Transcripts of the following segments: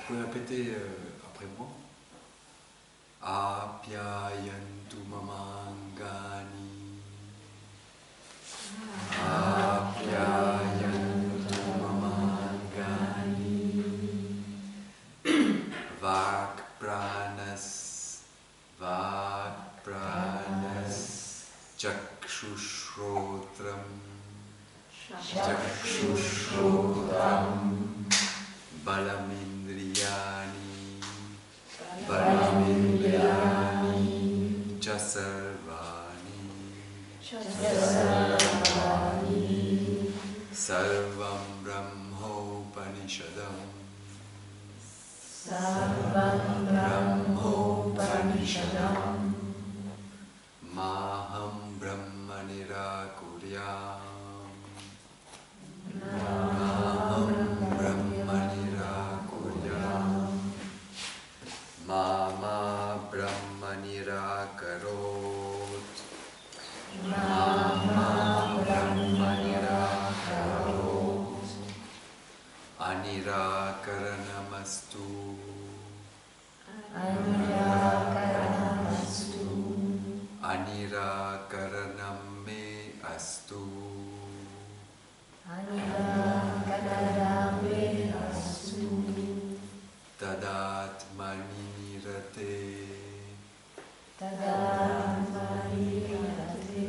pouvez répéter après moi. Apyayantu mamangani. Apyayantu mamangani. Vak pranas. Vak pranas. Chakshushotram. Chakshushotram. Balamindriyani. Balamindriyani. Chasarvani. Chasarvani. Sarvam Brahmopanishadam. Sarvam Brahmopanishadam. Maham Brahma Nirakuryam. Maham Brahma Nirakuryam. Mama Brahma Nirakarot. Mama Brahma Nirakarot. Anirakaranamastu. Anirakaranamastu. Anirakaranam me astu. Anirakaranam me astu. Tadatmani nirate. Tadatmani nirate.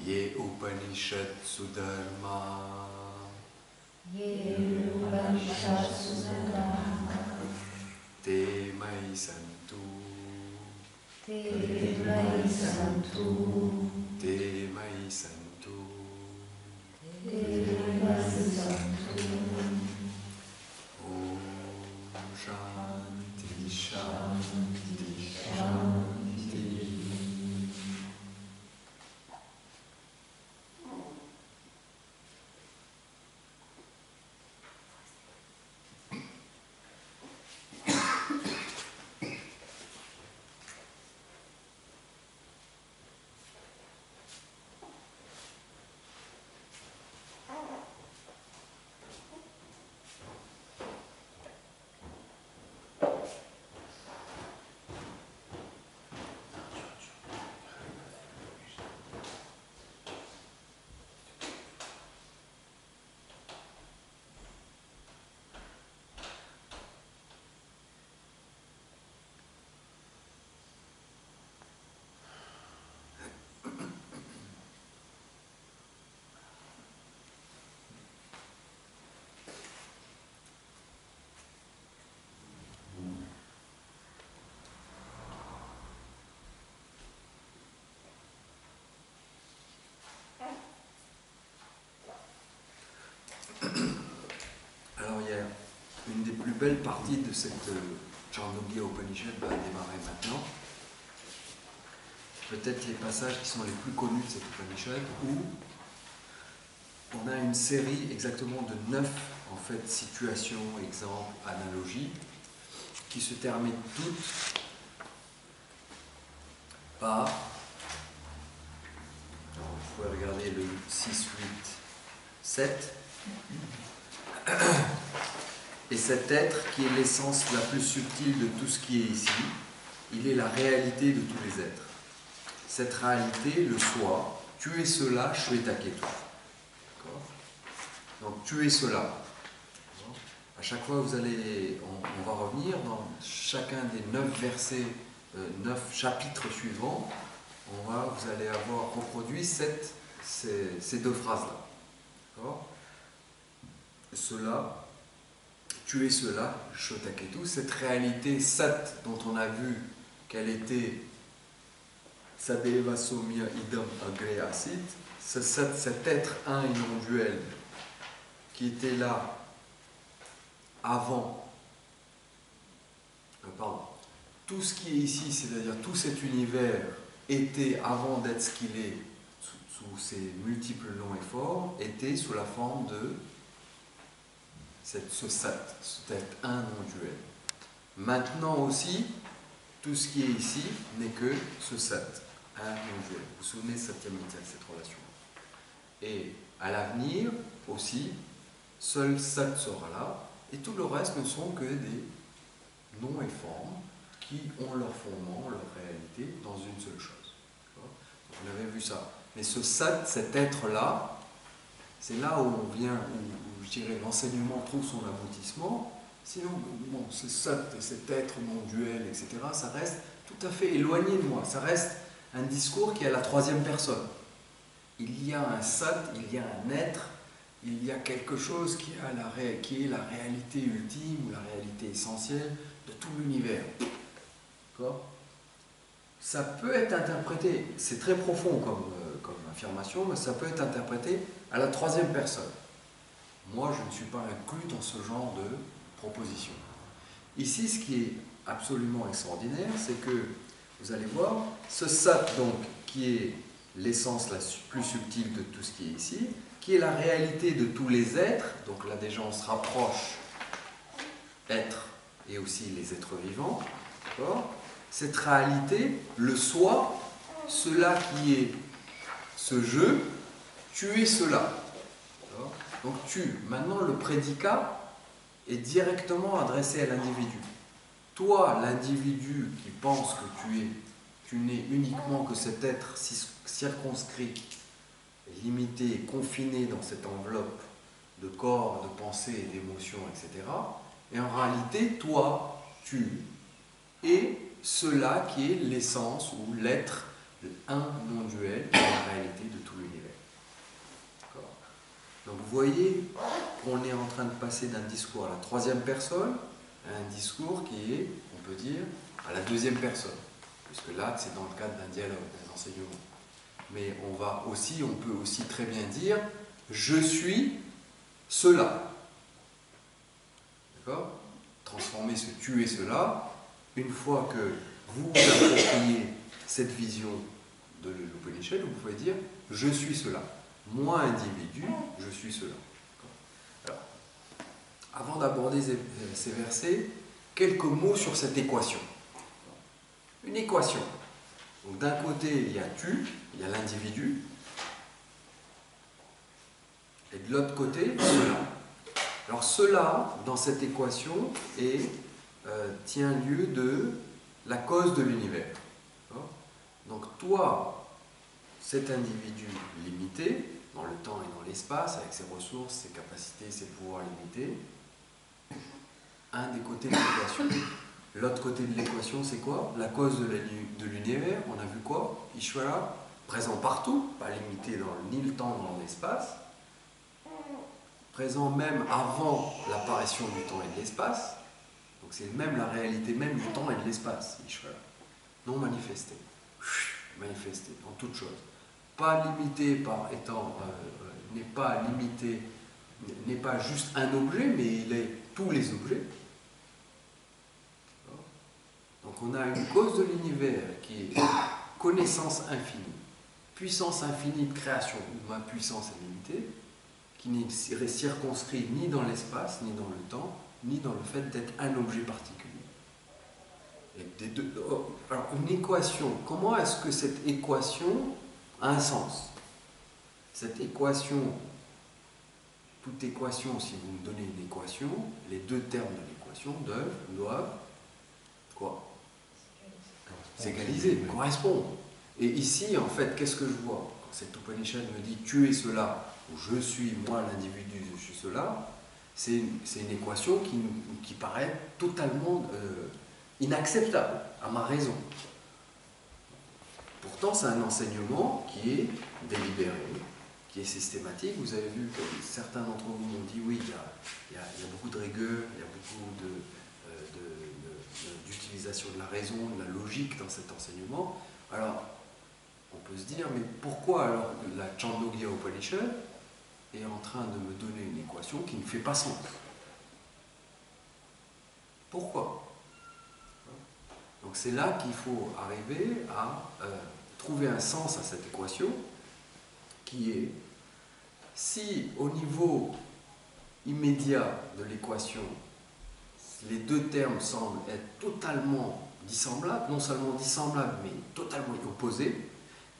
Ye Upanishad Sudharma. Ye Upanishad Sudharma. Te mai santu. Te mai santu. Te mai santu. Te mai santu. Om Shanti Shanti Shanti. Alors il y a une des plus belles parties de cette Chandogya Upanishad va démarrer maintenant. Peut-être les passages qui sont les plus connus de cette Upanishad où on a une série exactement de 9 en fait, situations, exemples, analogies qui se terminent toutes par, alors, vous pouvez regarder le 6, 8, 7. Et cet être qui est l'essence la plus subtile de tout ce qui est ici, il est la réalité de tous les êtres. Cette réalité, le soi, tu es cela, Shvetaketu. Donc tu es cela. À chaque fois, on va revenir dans chacun des 9 versets, 9 chapitres suivants, vous allez avoir reproduit ces 2 phrases-là. D'accord ? Cela, tu es cela, Shvetaketu, cette réalité Sat dont on a vu qu'elle était Sadeva Somya Idam Agre Asit, cet être un et non duel qui était là avant, tout ce qui est ici, c'est-à-dire tout cet univers était avant d'être ce qu'il est sous ses multiples longs et forts, était sous la forme de ce sat, cet un non-duel. Maintenant aussi, tout ce qui est ici n'est que ce sat, un non-duel. Vous vous souvenez de cette relation. Et à l'avenir aussi, seul sat sera là, Et tout le reste ne sont que des noms et formes qui ont leur fondement, leur réalité dans une seule chose. On avait vu ça. Mais ce sat, cet être-là, c'est là où on vient, où je dirais l'enseignement trouve son aboutissement. Sinon, bon, ce sat, cet être non-duel, etc., ça reste tout à fait éloigné de moi. Ça reste un discours qui est à la troisième personne. Il y a un sat, il y a un être, il y a quelque chose qui est la réalité ultime ou la réalité essentielle de tout l'univers. D'accord ? Ça peut être interprété, c'est très profond comme affirmation, mais ça peut être interprété à la troisième personne. Moi, je ne suis pas inclus dans ce genre de proposition. Ici, ce qui est absolument extraordinaire, c'est que, vous allez voir, ce sat, donc, qui est l'essence la plus subtile de tout ce qui est ici, qui est la réalité de tous les êtres, donc là déjà on se rapproche, être et aussi les êtres vivants, d'accord ? Cette réalité, le soi, cela qui est ce je, tu es cela. Donc tu, maintenant le prédicat est directement adressé à l'individu. Toi, l'individu qui pense que tu n'es uniquement que cet être circonscrit, limité, confiné dans cette enveloppe de corps, de pensée, d'émotions, etc. Et en réalité, toi, tu es cela qui est l'essence ou l'être, le un non-duel, qui est la réalité de tout l'univers. Donc vous voyez qu'on est en train de passer d'un discours à la troisième personne à un discours qui est, on peut dire, à la deuxième personne. Puisque là, c'est dans le cadre d'un dialogue, d'un enseignement. Mais on peut aussi très bien dire « je suis cela ». D'accord ? Transformer ce « tu es cela », une fois que vous vous appropriez cette vision de l'Upanishad, vous pouvez dire « je suis cela ». Moi, individu, je suis cela. Alors, avant d'aborder ces versets, quelques mots sur cette équation. Une équation. Donc d'un côté, il y a tu, il y a l'individu, et de l'autre côté, cela. Alors cela, dans cette équation, tient lieu de la cause de l'univers. Donc toi, cet individu limité, dans le temps et dans l'espace, avec ses ressources, ses capacités, ses pouvoirs limités, un des côtés de l'équation. L'autre côté de l'équation, c'est quoi? La cause de l'univers, on a vu quoi? Ishvara, présent partout, pas limité ni le temps ni l'espace, présent même avant l'apparition du temps et de l'espace, donc c'est même la réalité même du temps et de l'espace, Ishvara, non manifesté, manifesté en toute chose. Pas limité par étant, n'est pas juste un objet, mais il est tous les objets. Donc on a une cause de l'univers qui est connaissance infinie, puissance infinie de création, où ma puissance est limitée, qui n'est circonscrit ni dans l'espace, ni dans le temps, ni dans le fait d'être un objet particulier. Alors une équation, comment est-ce que cette équation a un sens? Cette équation, toute équation, si vous me donnez une équation, les deux termes de l'équation doivent quoi? S'égaliser, correspondre. Et ici, en fait, qu'est-ce que je vois? Quand cet Upanishad me dit « tu es cela » ou « je suis moi l'individu, je suis cela », c'est une équation qui paraît totalement inacceptable à ma raison. Pourtant, c'est un enseignement qui est délibéré, qui est systématique. Vous avez vu que certains d'entre vous m'ont dit « oui, il y a beaucoup de rigueur, il y a beaucoup d'utilisation de la raison, de la logique dans cet enseignement ». Alors, on peut se dire, mais pourquoi alors la Chandogya Upanishad est en train de me donner une équation qui ne fait pas sens? Pourquoi? Donc c'est là qu'il faut arriver à trouver un sens à cette équation, qui est, si au niveau immédiat de l'équation, les deux termes semblent être totalement dissemblables, non seulement dissemblables, mais totalement opposés,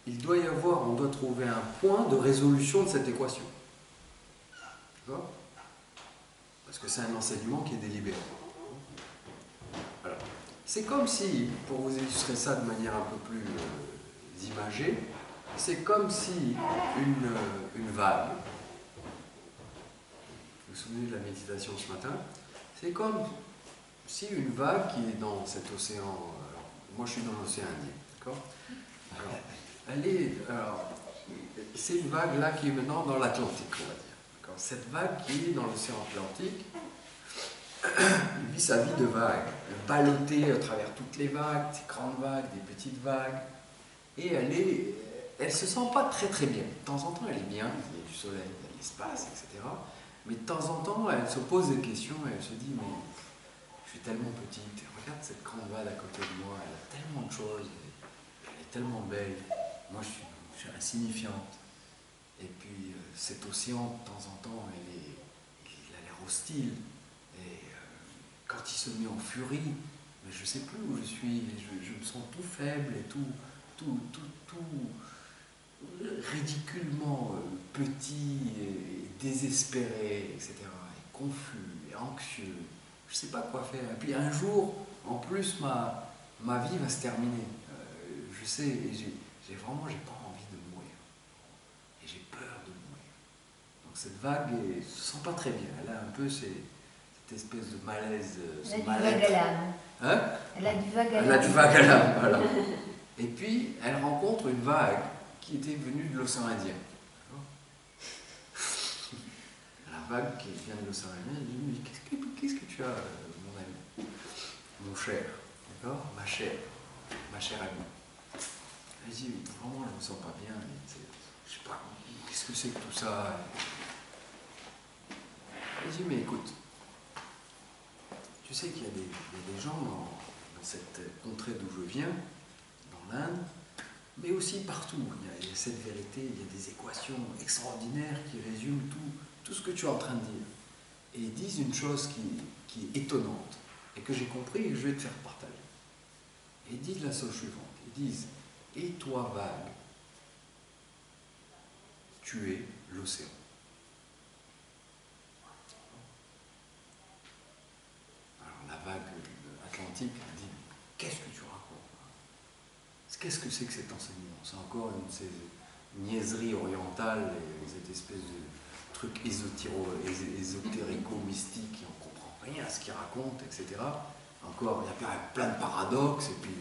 on doit trouver un point de résolution de cette équation. D'accord? Parce parce que c'est un enseignement qui est délibéré. Alors, c'est comme si, pour vous illustrer ça de manière un peu plus imagée, c'est comme si une vague, vous vous souvenez de la méditation ce matin, c'est comme si une vague qui est dans cet océan, alors, moi je suis dans l'océan Indien, d'accord? C'est une vague là qui est maintenant dans l'Atlantique, on va dire. Cette vague qui est dans l'océan Atlantique, il vit sa vie de vague, ballottée à travers toutes les vagues, des grandes vagues, des petites vagues, et elle se sent pas très très bien. De temps en temps, elle est bien, il y a du soleil, il y a de l'espace, etc. Mais de temps en temps, elle se pose des questions et elle se dit, mais je suis tellement petite, regarde cette grande vague à côté de moi, elle a tellement de choses, elle est tellement belle, moi je suis insignifiante. Et puis cet océan, de temps en temps, il a l'air hostile. Et quand il se met en furie, mais je ne sais plus où je suis, je me sens tout faible et tout ridiculement petit et désespéré, etc. Et confus et anxieux. Je ne sais pas quoi faire. Et puis un jour, en plus, ma vie va se terminer. Je sais, et j'ai pas envie de mourir. Et j'ai peur de mourir. Donc cette vague ne se sent pas très bien. Elle a un peu cette espèce de malaise. Elle a du vague à l'âme. Hein? Elle a du vague à l'âme. Elle a du vague à l'âme, voilà. Et puis, elle rencontre une vague qui était venue de l'océan Indien. La vague qui vient de l'océan Indien, elle dit, mais qu'est-ce que tu as, mon ami, mon cher, d'accord? Ma chère amie. Elle dit, vraiment, je ne me sens pas bien, je ne sais pas, qu'est-ce que c'est que tout ça? Elle dit, mais écoute, tu sais qu'il y a des gens dans cette contrée d'où je viens, dans l'Inde, mais aussi partout. Il y a cette vérité, il y a des équations extraordinaires qui résument tout ce que tu es en train de dire. Et ils disent une chose qui est étonnante, et que j'ai compris et que je vais te faire partager. Et ils disent la chose suivante, ils disent, et toi vague, tu es l'océan. Alors la vague atlantique dit, qu'est-ce que tu racontes? Qu'est-ce que c'est que cet enseignement? C'est encore une de ces niaiseries orientales, cette espèce de truc ésotérico-mystique, on ne comprend rien à ce qu'il raconte, etc. Encore, il y a plein de paradoxes, et puis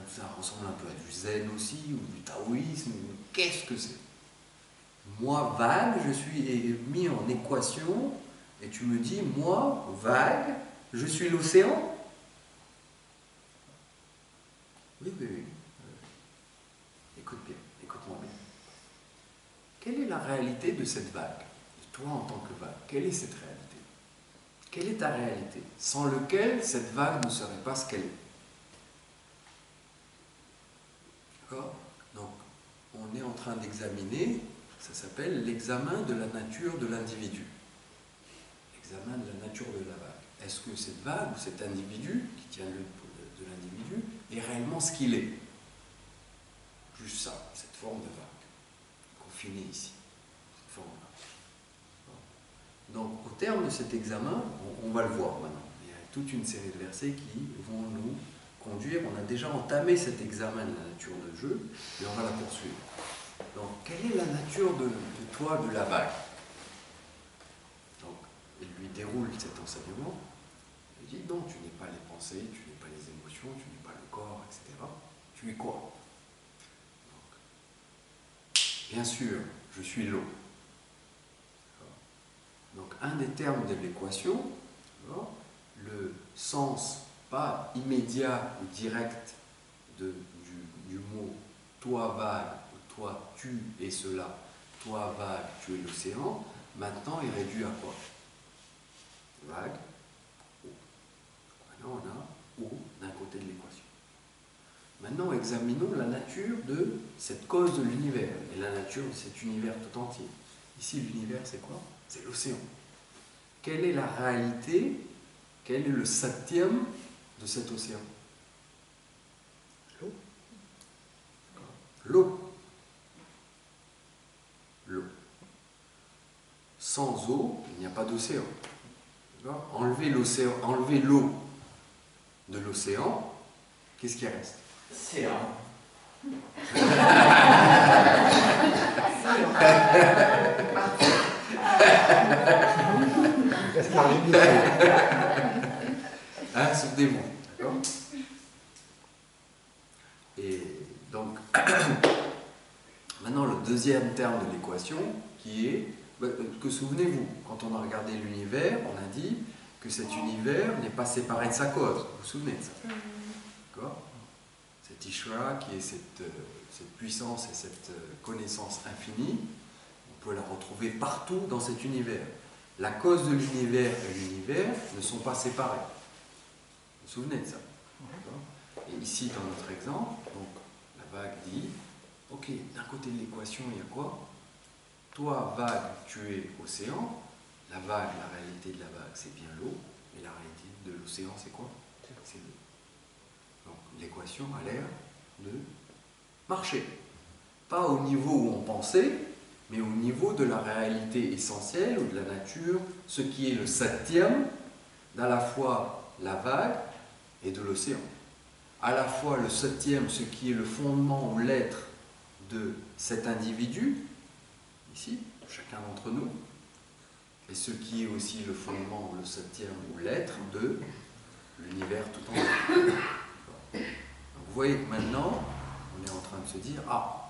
ça ressemble un peu à du zen aussi, ou du taoïsme. Qu'est-ce que c'est? Moi, vague, je suis mis en équation, et tu me dis, moi, vague, je suis l'océan? Oui. Écoute-moi bien. Quelle est la réalité de cette vague? De toi en tant que vague, quelle est cette réalité? Quelle est ta réalité? Sans lequel cette vague ne serait pas ce qu'elle est. D'accord? Donc, on est en train d'examiner, ça s'appelle l'examen de la nature de l'individu. L'examen de la nature de la vague. Est-ce que cette vague ou cet individu, qui tient de l'individu, est réellement ce qu'il est? Juste ça, cette forme de vague, confinée ici, cette forme-là. Donc, au terme de cet examen, on va le voir maintenant. Il y a toute une série de versets qui vont nous conduire. On a déjà entamé cet examen de la nature de jeu, et on va la poursuivre. Donc, quelle est la nature de toi, de la vague? Donc, il lui déroule cet enseignement. Il dit, non, tu n'es pas les pensées, tu n'es pas les émotions, tu n'es pas le corps, etc. Tu es quoi? Bien sûr, je suis l'eau. Donc, un des termes de l'équation, le sens pas immédiat ou direct du mot toi vague, ou toi tu es cela, toi vague, tu es l'océan, maintenant est réduit à quoi? Vague, eau. Maintenant on a eau d'un côté de l'équation. Maintenant examinons la nature de cette cause de l'univers et la nature de cet univers tout entier. Ici l'univers c'est quoi? C'est l'océan. Quelle est la réalité? Quel est le septième de cet océan? L'eau. L'eau. L'eau. Sans eau, il n'y a pas d'océan. Enlever l'océan, enlever l'eau de l'océan, qu'est-ce qui reste? Océan. Hein, souvenez-vous. D'accord? Et donc, maintenant le deuxième terme de l'équation qui est que souvenez-vous, quand on a regardé l'univers, on a dit que cet univers n'est pas séparé de sa cause. Vous vous souvenez de ça? D'accord? Cette Ishvara qui est cette puissance et cette connaissance infinie, on peut la retrouver partout dans cet univers. La cause de l'univers et l'univers ne sont pas séparés. Vous vous souvenez de ça? Et ici, dans notre exemple, donc, la vague dit, ok, d'un côté de l'équation, il y a quoi? Toi, vague, tu es océan. La vague, la réalité de la vague, c'est bien l'eau. Et la réalité de l'océan, c'est quoi? C'est l'eau. Donc, l'équation a l'air de marcher. Pas au niveau où on pensait, mais au niveau de la réalité essentielle ou de la nature, ce qui est le septième d'à la fois la vague et de l'océan. À la fois le septième, ce qui est le fondement ou l'être de cet individu, ici, chacun d'entre nous, et ce qui est aussi le fondement ou le septième ou l'être de l'univers tout entier. Vous voyez que maintenant, on est en train de se dire, ah,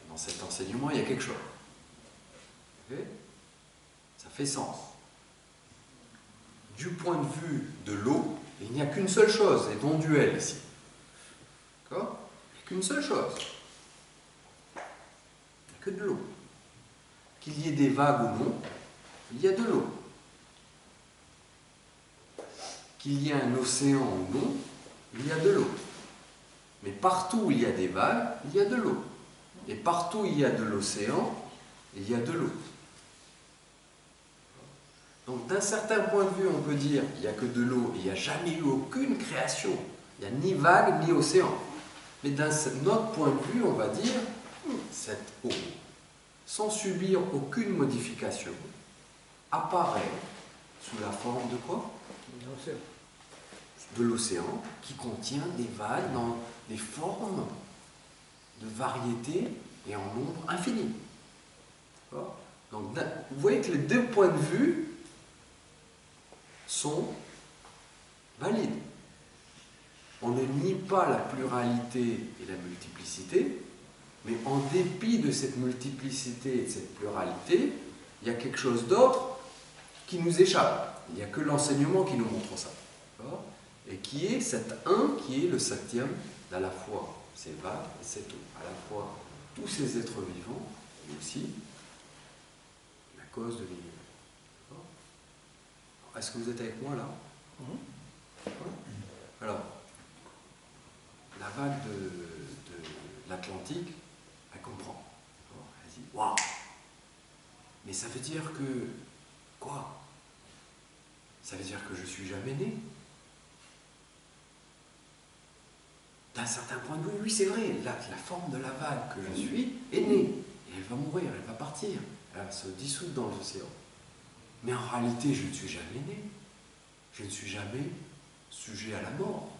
dans cet enseignement, il y a quelque chose. Okay? Ça fait sens. Du point de vue de l'eau, il n'y a qu'une seule chose, et non duel ici. D'accord? Il n'y a qu'une seule chose. Il n'y a que de l'eau. Qu'il y ait des vagues ou non, il y a de l'eau. Qu'il y ait un océan ou non, il y a de l'eau. Mais partout où il y a des vagues, il y a de l'eau. Et partout où il y a de l'océan, il y a de l'eau. Donc d'un certain point de vue, on peut dire qu'il n'y a que de l'eau et il n'y a jamais eu aucune création. Il n'y a ni vague ni océan. Mais d'un autre point de vue, on va dire cette eau, sans subir aucune modification, apparaît sous la forme de quoi? De l'océan, qui contient des vagues dans des formes de variété et en nombre infini. Donc vous voyez que les deux points de vue sont valides. On ne nie pas la pluralité et la multiplicité, mais en dépit de cette multiplicité et de cette pluralité, il y a quelque chose d'autre qui nous échappe. Il n'y a que l'enseignement qui nous montre ça. Et qui est cet un qui est le septième d'à la fois ces vagues et cette eau, à la fois tous ces êtres vivants et aussi la cause de l'univers. Est-ce que vous êtes avec moi là? Alors, la vague de l'Atlantique, elle comprend. Elle dit, waouh! Mais ça veut dire que, quoi? Ça veut dire que je ne suis jamais né. D'un certain point de vue, oui, c'est vrai, la forme de la vague que je suis est née. Et elle va mourir, elle va partir. Elle va se dissoudre dans l'océan. Mais en réalité, je ne suis jamais né. Je ne suis jamais sujet à la mort.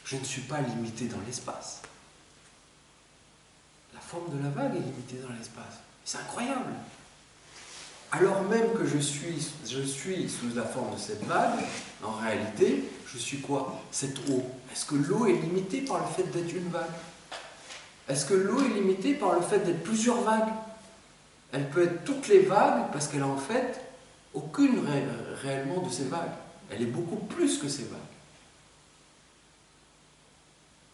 Je ne suis pas limité dans l'espace. La forme de la vague est limitée dans l'espace. C'est incroyable. Alors même que je suis sous la forme de cette vague, en réalité, je suis quoi? Cette eau. Est-ce que l'eau est limitée par le fait d'être une vague? Est-ce que l'eau est limitée par le fait d'être plusieurs vagues? Elle peut être toutes les vagues parce qu'elle a en fait aucune réellement de ces vagues. Elle est beaucoup plus que ces vagues.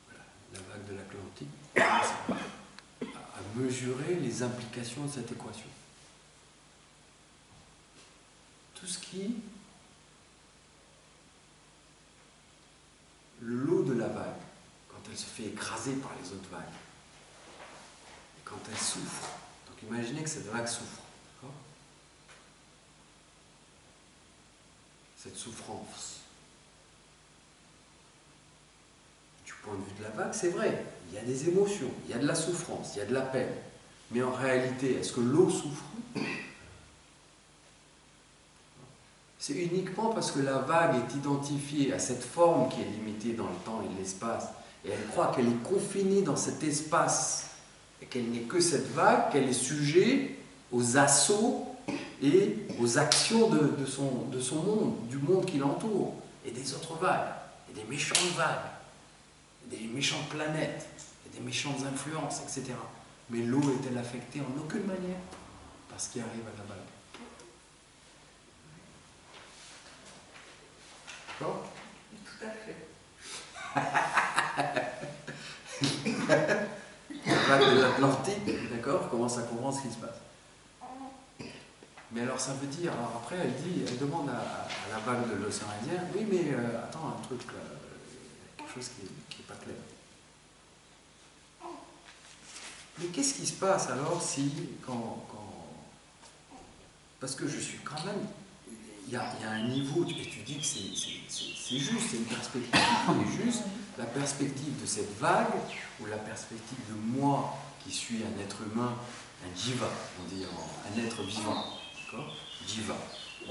Voilà, la vague de l'Atlantique à mesurer les implications de cette équation. Tout ce qui, le lot de la vague, quand elle se fait écraser par les autres vagues, et quand elle souffre, donc imaginez que cette vague souffre, d'accord? Cette souffrance, du point de vue de la vague, c'est vrai, il y a des émotions, il y a de la souffrance, il y a de la peine. Mais en réalité, est-ce que l'eau souffre? C'est uniquement parce que la vague est identifiée à cette forme qui est limitée dans le temps et l'espace, et elle croit qu'elle est confinée dans cet espace, et qu'elle n'est que cette vague, qu'elle est sujet aux assauts et aux actions de son monde, du monde qui l'entoure, et des autres vagues, et des méchantes vagues, et des méchantes planètes, et des méchantes influences, etc. Mais l'eau est-elle affectée en aucune manière par ce qui arrive à la vague? D'accord? Tout à fait. La vague de l'Atlantique, d'accord, commence à comprendre ce qui se passe. Mais alors ça veut dire, alors après elle demande à la vague de l'océan Indien, oui mais attends un truc, quelque chose qui n'est pas clair. Mais qu'est-ce qui se passe alors si, parce que je suis quand même, il y a un niveau, et tu dis que c'est juste, c'est une perspective qui est juste, la perspective de cette vague, ou la perspective de moi qui suis un être humain, un jiva, on dit un être vivant, d'accord? Jiva.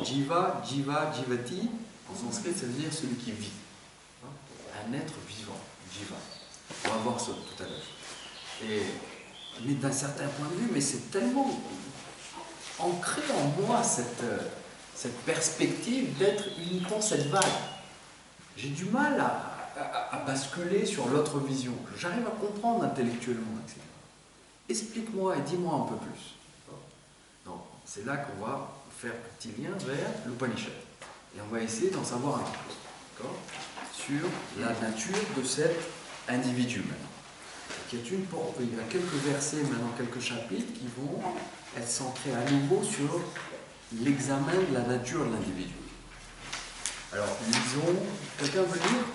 Jiva, jiva, jivati, en sanskrit ça veut dire celui qui vit. Un être vivant, jiva. On va voir ça tout à l'heure. Mais d'un certain point de vue, mais c'est tellement ancré en moi cette perspective d'être uniquement cette vague. J'ai du mal à basculer sur l'autre vision. J'arrive à comprendre intellectuellement, etc. Explique-moi et dis-moi un peu plus. Donc, c'est là qu'on va faire un petit lien vers l'Upanishad. Et on va essayer d'en savoir un peu plus. Sur la nature de cet individu maintenant. Il y a quelques versets, maintenant quelques chapitres, qui vont être centrés à nouveau sur l'examen de la nature de l'individu. Alors, lisons. Quelqu'un veut lire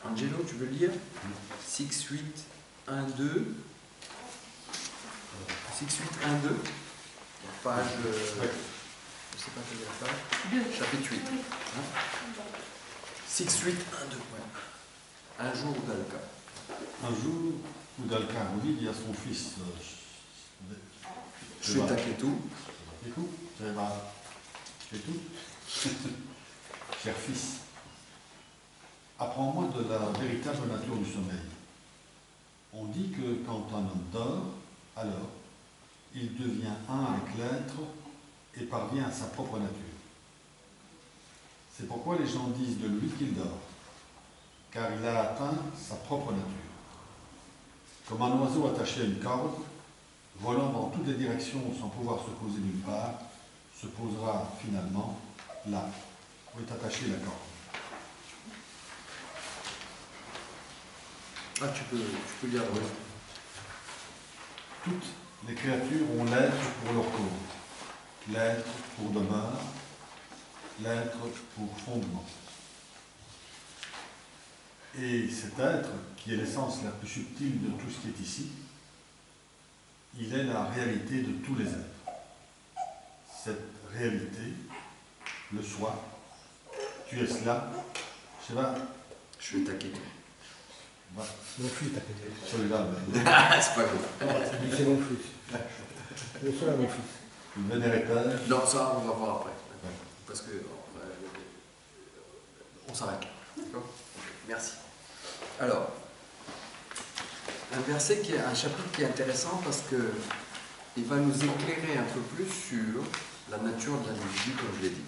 Angelo, tu veux lire 6, 8, 1, 2. 6, 8, 1, 2. Page. Je ne sais pas quelle est la page. Chapitre 8. Hein 6, 8, 1, 2. Ouais. Un jour Udalka. Un jour, Udalka dit à son fils Shvetaketu. Cher fils, apprends-moi de la véritable nature du sommeil. On dit que quand un homme dort, alors il devient un avec l'être et parvient à sa propre nature. C'est pourquoi les gens disent de lui qu'il dort, car il a atteint sa propre nature. Comme un oiseau attaché à une corde, volant dans toutes les directions sans pouvoir se poser nulle part, se posera finalement là où est attachée la corde. Ah, tu peux lire le reste. Toutes les créatures ont l'être pour leur cause, l'être pour demeure, l'être pour fondement. Et cet être, qui est l'essence la plus subtile de tout ce qui est ici, il est la réalité de tous les êtres. Cette réalité, le soi, tu es cela, c'est là. Je vais t'inquiéter. Mon fils t'a pété. Celui-là, C'est pas grave. C'est mon fils. Le seul à mon fils. le vénérateur. Non, ça, on va voir après. Parce que on s'arrête. D'accord? Merci. Alors, un verset un chapitre qui est intéressant parce que il va nous éclairer un peu plus sur la nature de l'individu, comme je l'ai dit.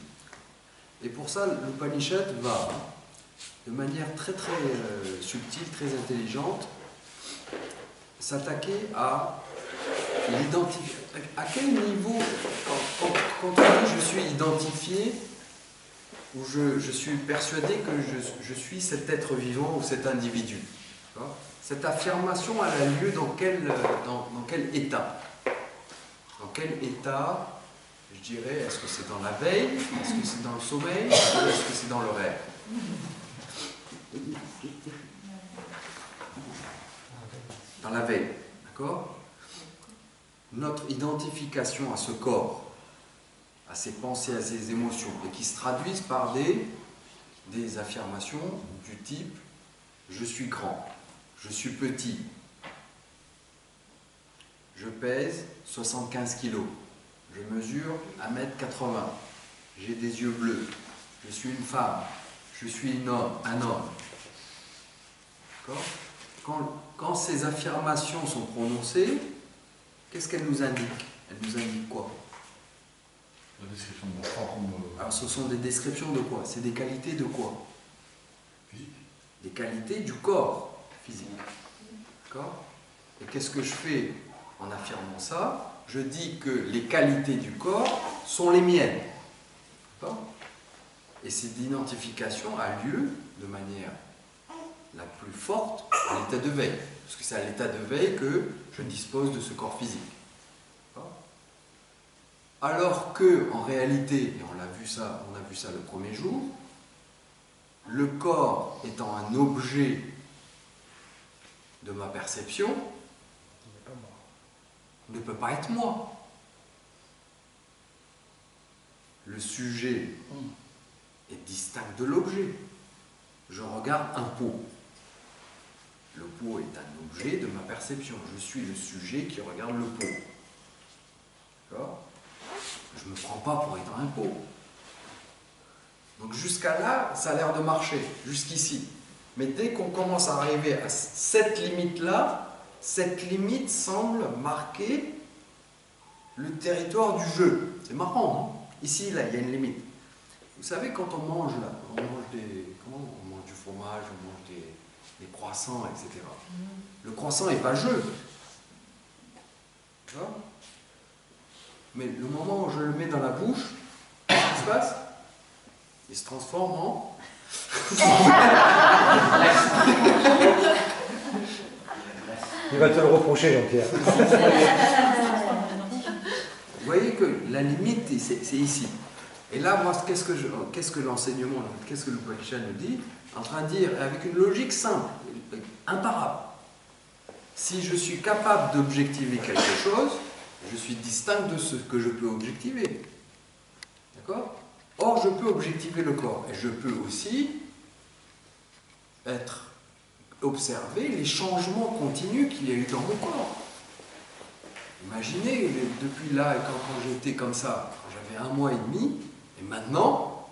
Et pour ça, l'Upanishad va, de manière très très subtile, très intelligente, s'attaquer à l'identifier. À quel niveau, quand on dit je suis identifié, ou je suis persuadé que je suis cet être vivant ou cet individu. Cette affirmation, elle a lieu dans quel état? Dans quel état, je dirais, est-ce que c'est dans la veille? Est-ce que c'est dans le sommeil? Ou est-ce que c'est dans le rêve? Dans la veille, d'accord? Notre identification à ce corps, à ses pensées, à ses émotions, et qui se traduisent par des des affirmations du type « je suis grand »,« je suis petit »,« je pèse 75 kilos »,« je mesure 1,80 m »,« j'ai des yeux bleus »,« je suis une femme »,« je suis un homme ». Quand ces affirmations sont prononcées, qu'est-ce qu'elles nous indiquent? Elles nous indiquent quoi? La description de la forme Alors ce sont des descriptions de quoi? C'est des qualités de quoi? physique. Des qualités du corps physique. D'accord? Et qu'est-ce que je fais en affirmant ça? Je dis que les qualités du corps sont les miennes. D'accord? Et cette identification a lieu de manière la plus forte à l'état de veille. Parce que c'est à l'état de veille que je dispose de ce corps physique. Alors que, en réalité, et on a vu ça le premier jour, le corps étant un objet de ma perception, ne peut pas être moi. Le sujet est distinct de l'objet. Je regarde un pot. Le pot est un objet de ma perception. Je suis le sujet qui regarde le pot. D'accord? Je ne me prends pas pour étant un pot. Donc jusqu'à là, ça a l'air de marcher, jusqu'ici. Mais dès qu'on commence à arriver à cette limite-là, cette limite semble marquer le territoire du jeu. C'est marrant, hein? Ici, là, il y a une limite. Vous savez, quand on mange, là, on mange du fromage, on mange des croissants, etc. Le croissant n'est pas jeu. Tu vois? Mais le moment où je le mets dans la bouche, qu'est-ce qui se passe? Il se transforme en... Il va te le reprocher, Jean-Pierre. Vous voyez que la limite, c'est ici. Et là, moi, qu'est-ce que l'enseignement, qu'est-ce que le Upanishad nous dit? En train de dire, avec une logique simple, imparable. Si je suis capable d'objectiver quelque chose, je suis distinct de ce que je peux objectiver. D'accord? Or, je peux objectiver le corps. Et je peux aussi observer les changements continus qu'il y a eu dans mon corps. Imaginez, depuis là, quand j'étais comme ça, quand j'avais 1 mois et demi, et maintenant,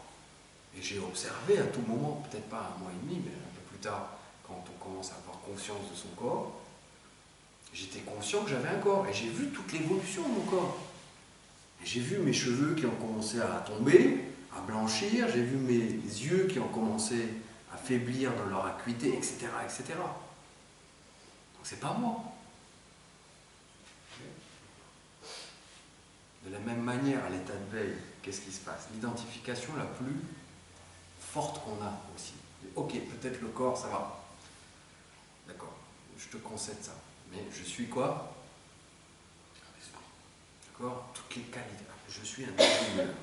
et j'ai observé à tout moment, peut-être pas 1 mois et demi, mais un peu plus tard, quand on commence à avoir conscience de son corps, j'étais conscient que j'avais un corps, et j'ai vu toute l'évolution de mon corps. J'ai vu mes cheveux qui ont commencé à tomber, à blanchir, j'ai vu mes yeux qui ont commencé à faiblir dans leur acuité, etc., etc. Donc c'est pas moi. De la même manière, à l'état de veille, qu'est-ce qui se passe? L'identification la plus forte qu'on a aussi. Ok, peut-être le corps, ça va. D'accord, je te concède ça. Mais je suis quoi? D'accord? Toutes les qualités. Je suis un ingénieur,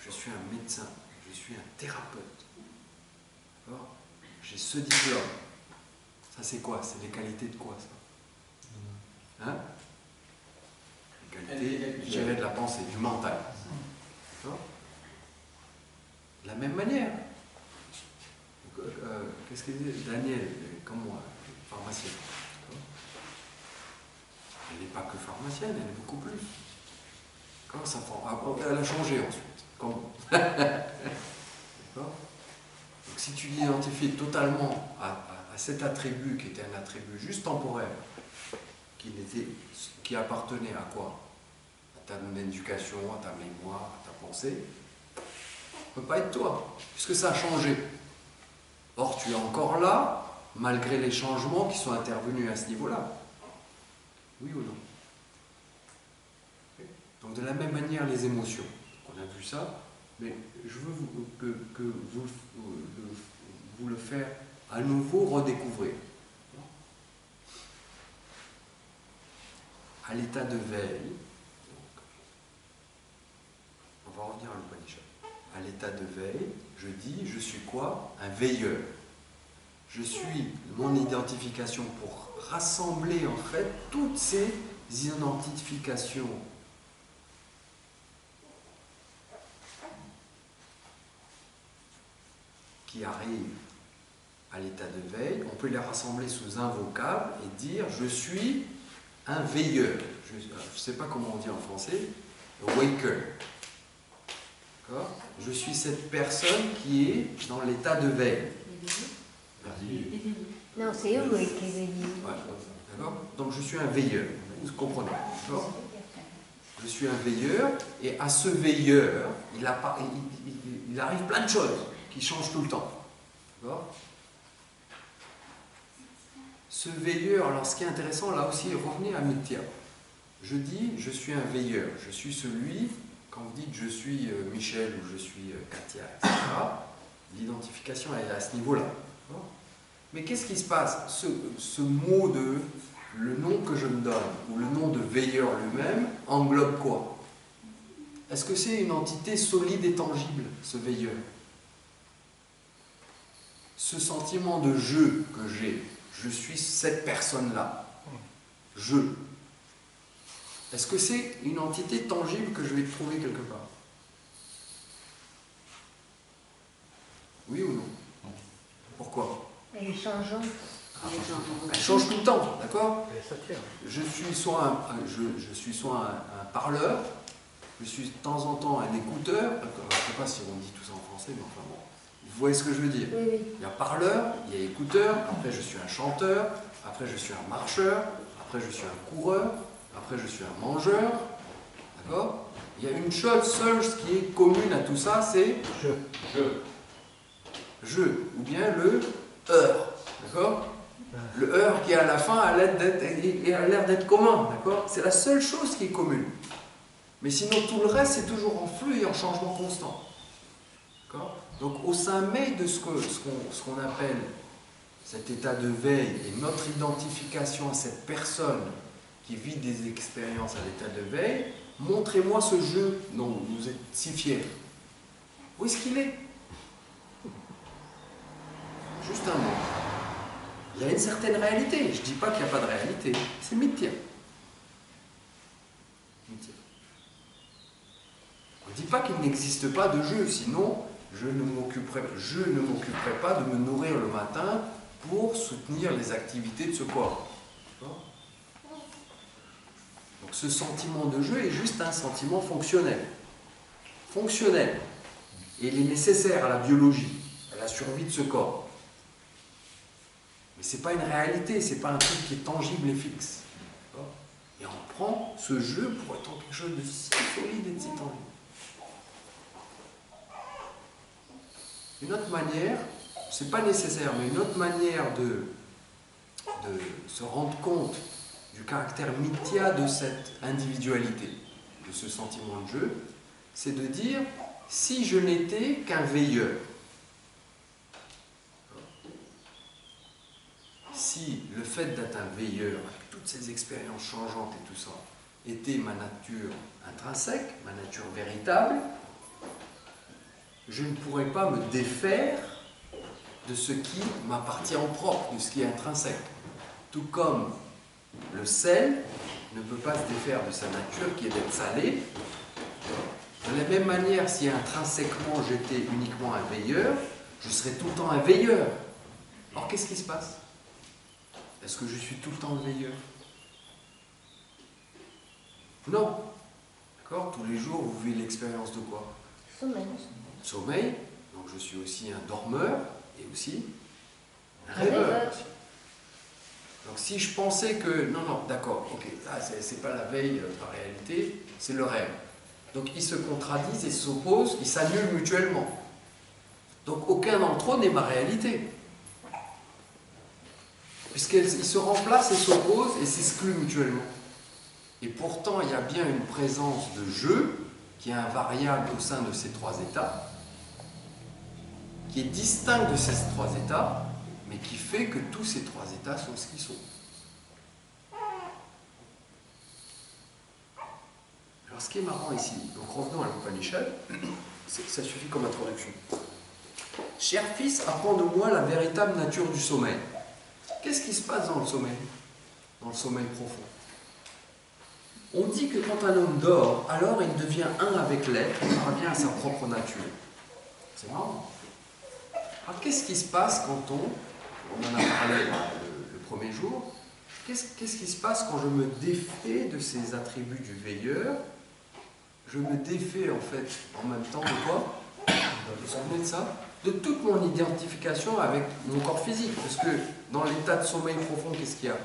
je suis un médecin, je suis un thérapeute. D'accord? J'ai ce diplôme. Ça c'est quoi? C'est les qualités de quoi ça? Hein? Les qualités, je dirais, de la pensée, du mental. D'accord? De la même manière. Qu'est-ce qu'il disait? Daniel, comme moi, pharmacienne. Elle n'est pas que pharmacienne, elle est beaucoup plus. Quand ça elle a changé ensuite. Comment? D'accord? Donc si tu l'identifies totalement à cet attribut qui était un attribut juste temporaire, qui appartenait à quoi? À ta éducation, à ta mémoire, à ta pensée, ça ne peut pas être toi, puisque ça a changé. Or, tu es encore là, malgré les changements qui sont intervenus à ce niveau-là. Oui ou non? Donc de la même manière, les émotions. On a vu ça, mais je veux que vous le faire à nouveau redécouvrir. À l'état de veille, on va revenir à l'Upanishad. À l'état de veille, je dis, je suis quoi? Un veilleur. Je suis mon identification pour rassembler en fait toutes ces identifications qui qui arrivent à l'état de veille, on peut les rassembler sous un vocable et dire « je suis un veilleur ». Je ne sais pas comment on dit en français, « waker ». Je suis cette personne qui est dans l'état de veille. Non, c'est eux qui veillent. Ouais, d'accord. Donc je suis un veilleur, vous comprenez. Je suis un veilleur, et à ce veilleur, il arrive plein de choses qui changent tout le temps. D'accord. Ce veilleur, alors ce qui est intéressant là aussi, revenez à Mithya. Je dis, je suis un veilleur, je suis celui, quand vous dites je suis Michel ou je suis Katia, etc., l'identification est à ce niveau-là. Mais qu'est-ce qui se passe? Ce mot de le nom que je me donne, ou le nom de veilleur lui-même, englobe quoi? Est-ce que c'est une entité solide et tangible, ce veilleur? Ce sentiment de je que j'ai, je suis cette personne-là, je. Est-ce que c'est une entité tangible que je vais trouver quelque part? Oui ou non? Pourquoi? Elle est changeante. Elle change tout le temps, d'accord? Je suis soit un parleur, je suis de temps en temps un écouteur, je ne sais pas si on dit tout ça en français, mais enfin bon, vous voyez ce que je veux dire? Oui, oui. Il y a parleur, il y a écouteur, après je suis un chanteur, après je suis un marcheur, après je suis un coureur, après je suis un mangeur, d'accord? Il y a une chose seule qui est commune à tout ça, c'est je, ou bien le heure, d'accord? Le heure qui est à la fin a l'air d'être commun, d'accord? C'est la seule chose qui est commune. Mais sinon tout le reste c'est toujours en flux et en changement constant. D'accord? Donc au sein même de ce qu'on appelle cet état de veille et notre identification à cette personne qui vit des expériences à l'état de veille, montrez-moi ce jeu dont vous êtes si fiers. Où est-ce qu'il est? Juste un mot. Il y a une certaine réalité. Je ne dis pas qu'il n'y a pas de réalité. C'est Mithya. On ne dit pas qu'il n'existe pas de jeu, sinon je ne m'occuperai pas de me nourrir le matin pour soutenir les activités de ce corps. Donc ce sentiment de jeu est juste un sentiment fonctionnel. Fonctionnel. Et il est nécessaire à la biologie, à la survie de ce corps. Mais ce n'est pas une réalité, ce n'est pas un truc qui est tangible et fixe. Et on prend ce jeu pour être quelque chose de si solide et de si tangible. Une autre manière, ce n'est pas nécessaire, mais une autre manière de se rendre compte du caractère mithya de cette individualité, de ce sentiment de jeu, c'est de dire, si je n'étais qu'un veilleur, si le fait d'être un veilleur, avec toutes ces expériences changeantes et tout ça, était ma nature intrinsèque, ma nature véritable, je ne pourrais pas me défaire de ce qui m'appartient en propre, de ce qui est intrinsèque. Tout comme le sel ne peut pas se défaire de sa nature qui est d'être salé. De la même manière, si intrinsèquement j'étais uniquement un veilleur, je serais tout le temps un veilleur. Or, qu'est-ce qui se passe? Est-ce que je suis tout le temps le veilleur? Non. D'accord? Tous les jours, vous vivez l'expérience de quoi? Sommeil. Sommeil. Donc je suis aussi un dormeur et aussi un Rêveur. rêveur. Donc si je pensais que... Non, non, d'accord, ok, c'est pas la veille par réalité, c'est le rêve. Donc ils se contradisent et s'opposent, ils s'annulent mutuellement. Donc aucun d'entre eux n'est ma réalité. Puisqu'ils se remplacent et s'opposent et s'excluent mutuellement. Et pourtant, il y a bien une présence de jeu qui est invariable au sein de ces trois états, qui est distincte de ces trois états, mais qui fait que tous ces trois états sont ce qu'ils sont. Alors ce qui est marrant ici, donc revenons à l'Upanishad, ça suffit comme introduction. Cher fils, apprends de moi la véritable nature du sommeil. Qu'est-ce qui se passe dans le sommeil? Dans le sommeil profond. On dit que quand un homme dort, alors il devient un avec l'être, il revient à sa propre nature. C'est marrant. Alors qu'est-ce qui se passe quand on en a parlé le premier jour, qu'est-ce qui se passe quand je me défais de ces attributs du veilleur? Je me défais en fait en même temps de quoi? Vous vous souvenez de ça? De toute mon identification avec mon corps physique. Parce que dans l'état de sommeil profond, qu'est-ce qu'il y a?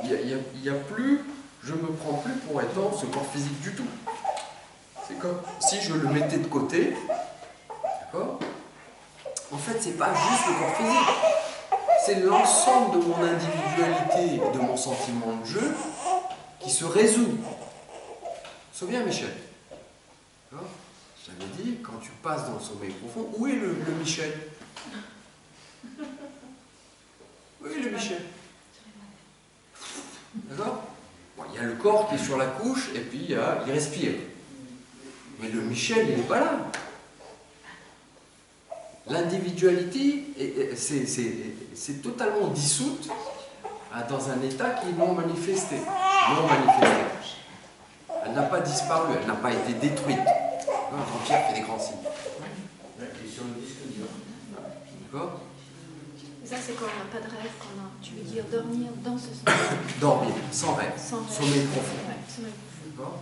Il y a plus, je ne me prends plus pour étant ce corps physique du tout. C'est comme si je le mettais de côté. D'accord? En fait, c'est pas juste le corps physique. C'est l'ensemble de mon individualité et de mon sentiment de jeu qui se résout. Tu te souviens, Michel? J'avais dit, quand tu passes dans le sommeil profond, où est le Michel? Où est le Michel? D'accord? Bon, il y a le corps qui est sur la couche et puis il respire. Mais le Michel, il n'est pas là. L'individualité, c'est totalement dissoute dans un état qui est non manifesté. Non manifesté. Elle n'a pas disparu, elle n'a pas été détruite. Jean-Pierre fait des grands signes. Et sur le disque dur. D'accord? Ça, c'est quand on n'a pas de rêve, tu veux dire dormir dans ce sommeil. Dormir, sans rêve. Sans rêve. Sommeil profond. Ouais, sommeil profond. D'accord?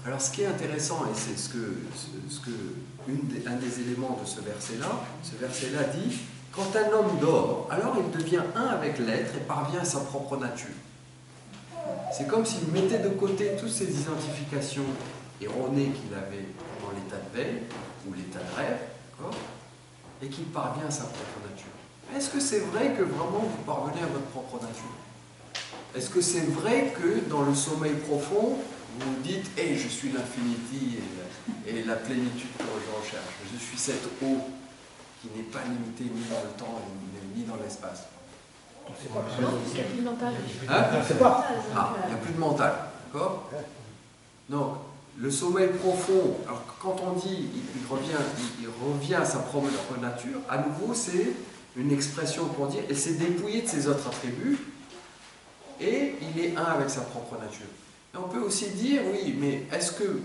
Alors, ce qui est intéressant, et c'est un des éléments de ce verset-là dit: quand un homme dort, alors il devient un avec l'être et parvient à sa propre nature. C'est comme s'il mettait de côté toutes ces identifications erronées qu'il avait dans l'état de veille ou l'état de rêve, et qu'il parvient à sa propre nature. Est-ce que c'est vrai que vraiment vous parvenez à votre propre nature? Est-ce que c'est vrai que dans le sommeil profond, vous dites « Hey, je suis l'infinity et la plénitude que je recherche. Je suis cette eau qui n'est pas limitée ni dans le temps ni dans l'espace. » Non, il n'y a plus de mental. Hein? C'est pas. Ah, il n'y a plus de mental. D'accord? Donc, le sommeil profond, alors quand on dit il revient à sa propre nature, à nouveau, c'est une expression pour dire il s'est dépouillé de ses autres attributs et il est un avec sa propre nature. Et on peut aussi dire, oui, mais est-ce que,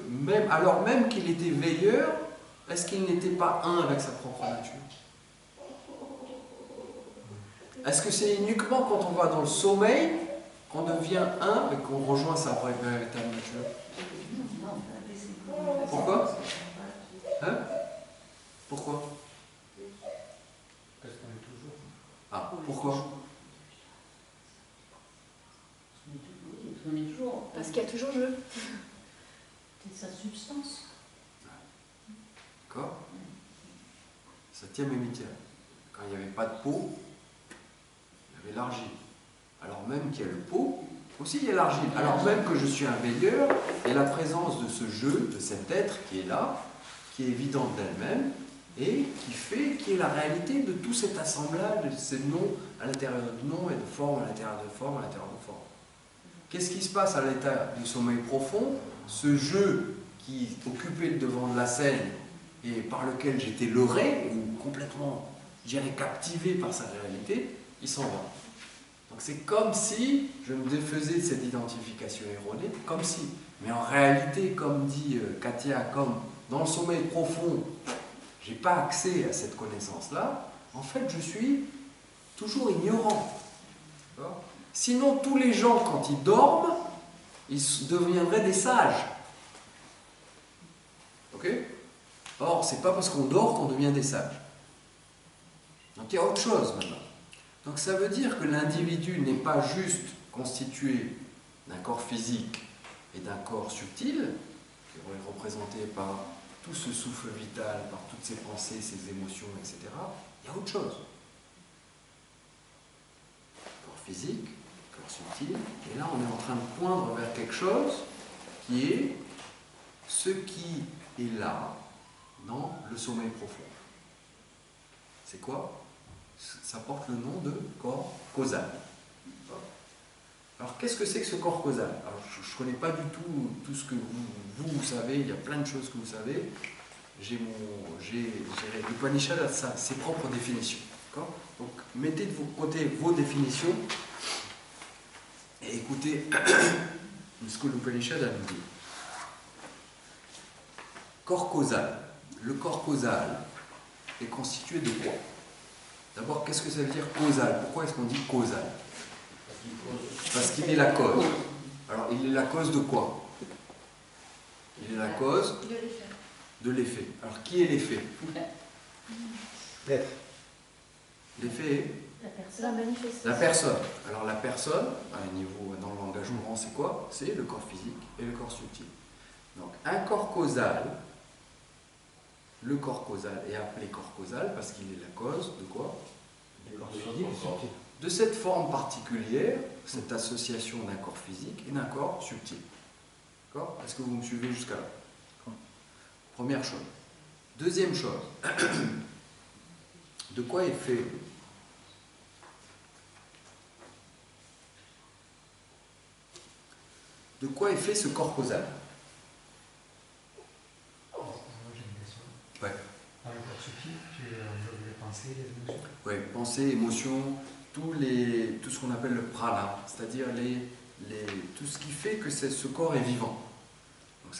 alors même qu'il était veilleur, est-ce qu'il n'était pas un avec sa propre nature? Est-ce que c'est uniquement quand on va dans le sommeil qu'on devient un et qu'on rejoint sa véritable nature? Pourquoi? Hein? Pourquoi? Parce qu'on est toujours. Ah, pourquoi? On est toujours. Parce qu'il y a toujours jeu. C'est sa substance. D'accord? Septième hémitière. Quand il n'y avait pas de peau, il y avait l'argile. Alors même qu'il y a le pot, aussi il y a l'argile. Alors même que je suis un veilleur, il y a la présence de ce jeu, de cet être qui est là, qui est évidente d'elle-même, et qui est la réalité de tout cet assemblage de ces noms à l'intérieur de noms et de formes à l'intérieur de formes à l'intérieur de formes. Qu'est-ce qui se passe à l'état du sommeil profond? Ce jeu qui occupait le devant de la scène et par lequel j'étais leurré ou complètement, je dirais, captivé par sa réalité, il s'en va. Donc c'est comme si je me défaisais de cette identification erronée, comme si. Mais en réalité, comme dit Katia, comme dans le sommeil profond, je n'ai pas accès à cette connaissance-là, en fait je suis toujours ignorant. Sinon, tous les gens, quand ils dorment, ils deviendraient des sages. Ok? Or, c'est pas parce qu'on dort qu'on devient des sages. Donc il y a autre chose maintenant. Donc ça veut dire que l'individu n'est pas juste constitué d'un corps physique et d'un corps subtil, qui est représenté par tout ce souffle vital, par toutes ses pensées, ses émotions, etc. Il y a autre chose. Corps physique, corps subtil, et là on est en train de poindre vers quelque chose qui est ce qui est là dans le sommeil profond. C'est quoi? Ça porte le nom de corps causal. Alors qu'est-ce que c'est que ce corps causal? Alors, je ne connais pas du tout ce que vous savez, il y a plein de choses que vous savez. L'Upanishad a ses propres définitions. Donc mettez de côté vos définitions et écoutez ce que l'Upanishad a nous dit. Corps causal. Le corps causal est constitué de quoi? D'abord, qu'est-ce que ça veut dire causal? Pourquoi est-ce qu'on dit causal? Parce qu'il est la cause. Alors, il est la cause de quoi? Il est la cause De l'effet. de l'effet. Alors, qui est l'effet? L'être. L'effet est La personne. La manifestation. la personne. Alors, la personne, à un niveau dans le langage courant, c'est quoi? C'est le corps physique et le corps subtil. Donc, un corps causal, le corps causal est appelé corps causal parce qu'il est la cause de quoi? Physique et subtil. De cette forme particulière, cette association d'un corps physique et d'un corps subtil. D'accord? Est-ce que vous me suivez jusqu'à là? Première chose. Deuxième chose. De quoi est fait ce corps causal? Moi, j'ai une question. Ouais. Dans le corps subtil, tu englobe les pensées, les émotions. Oui, pensée, émotion, tout ce qu'on appelle le prana, c'est-à-dire tout ce qui fait que ce corps est vivant. Donc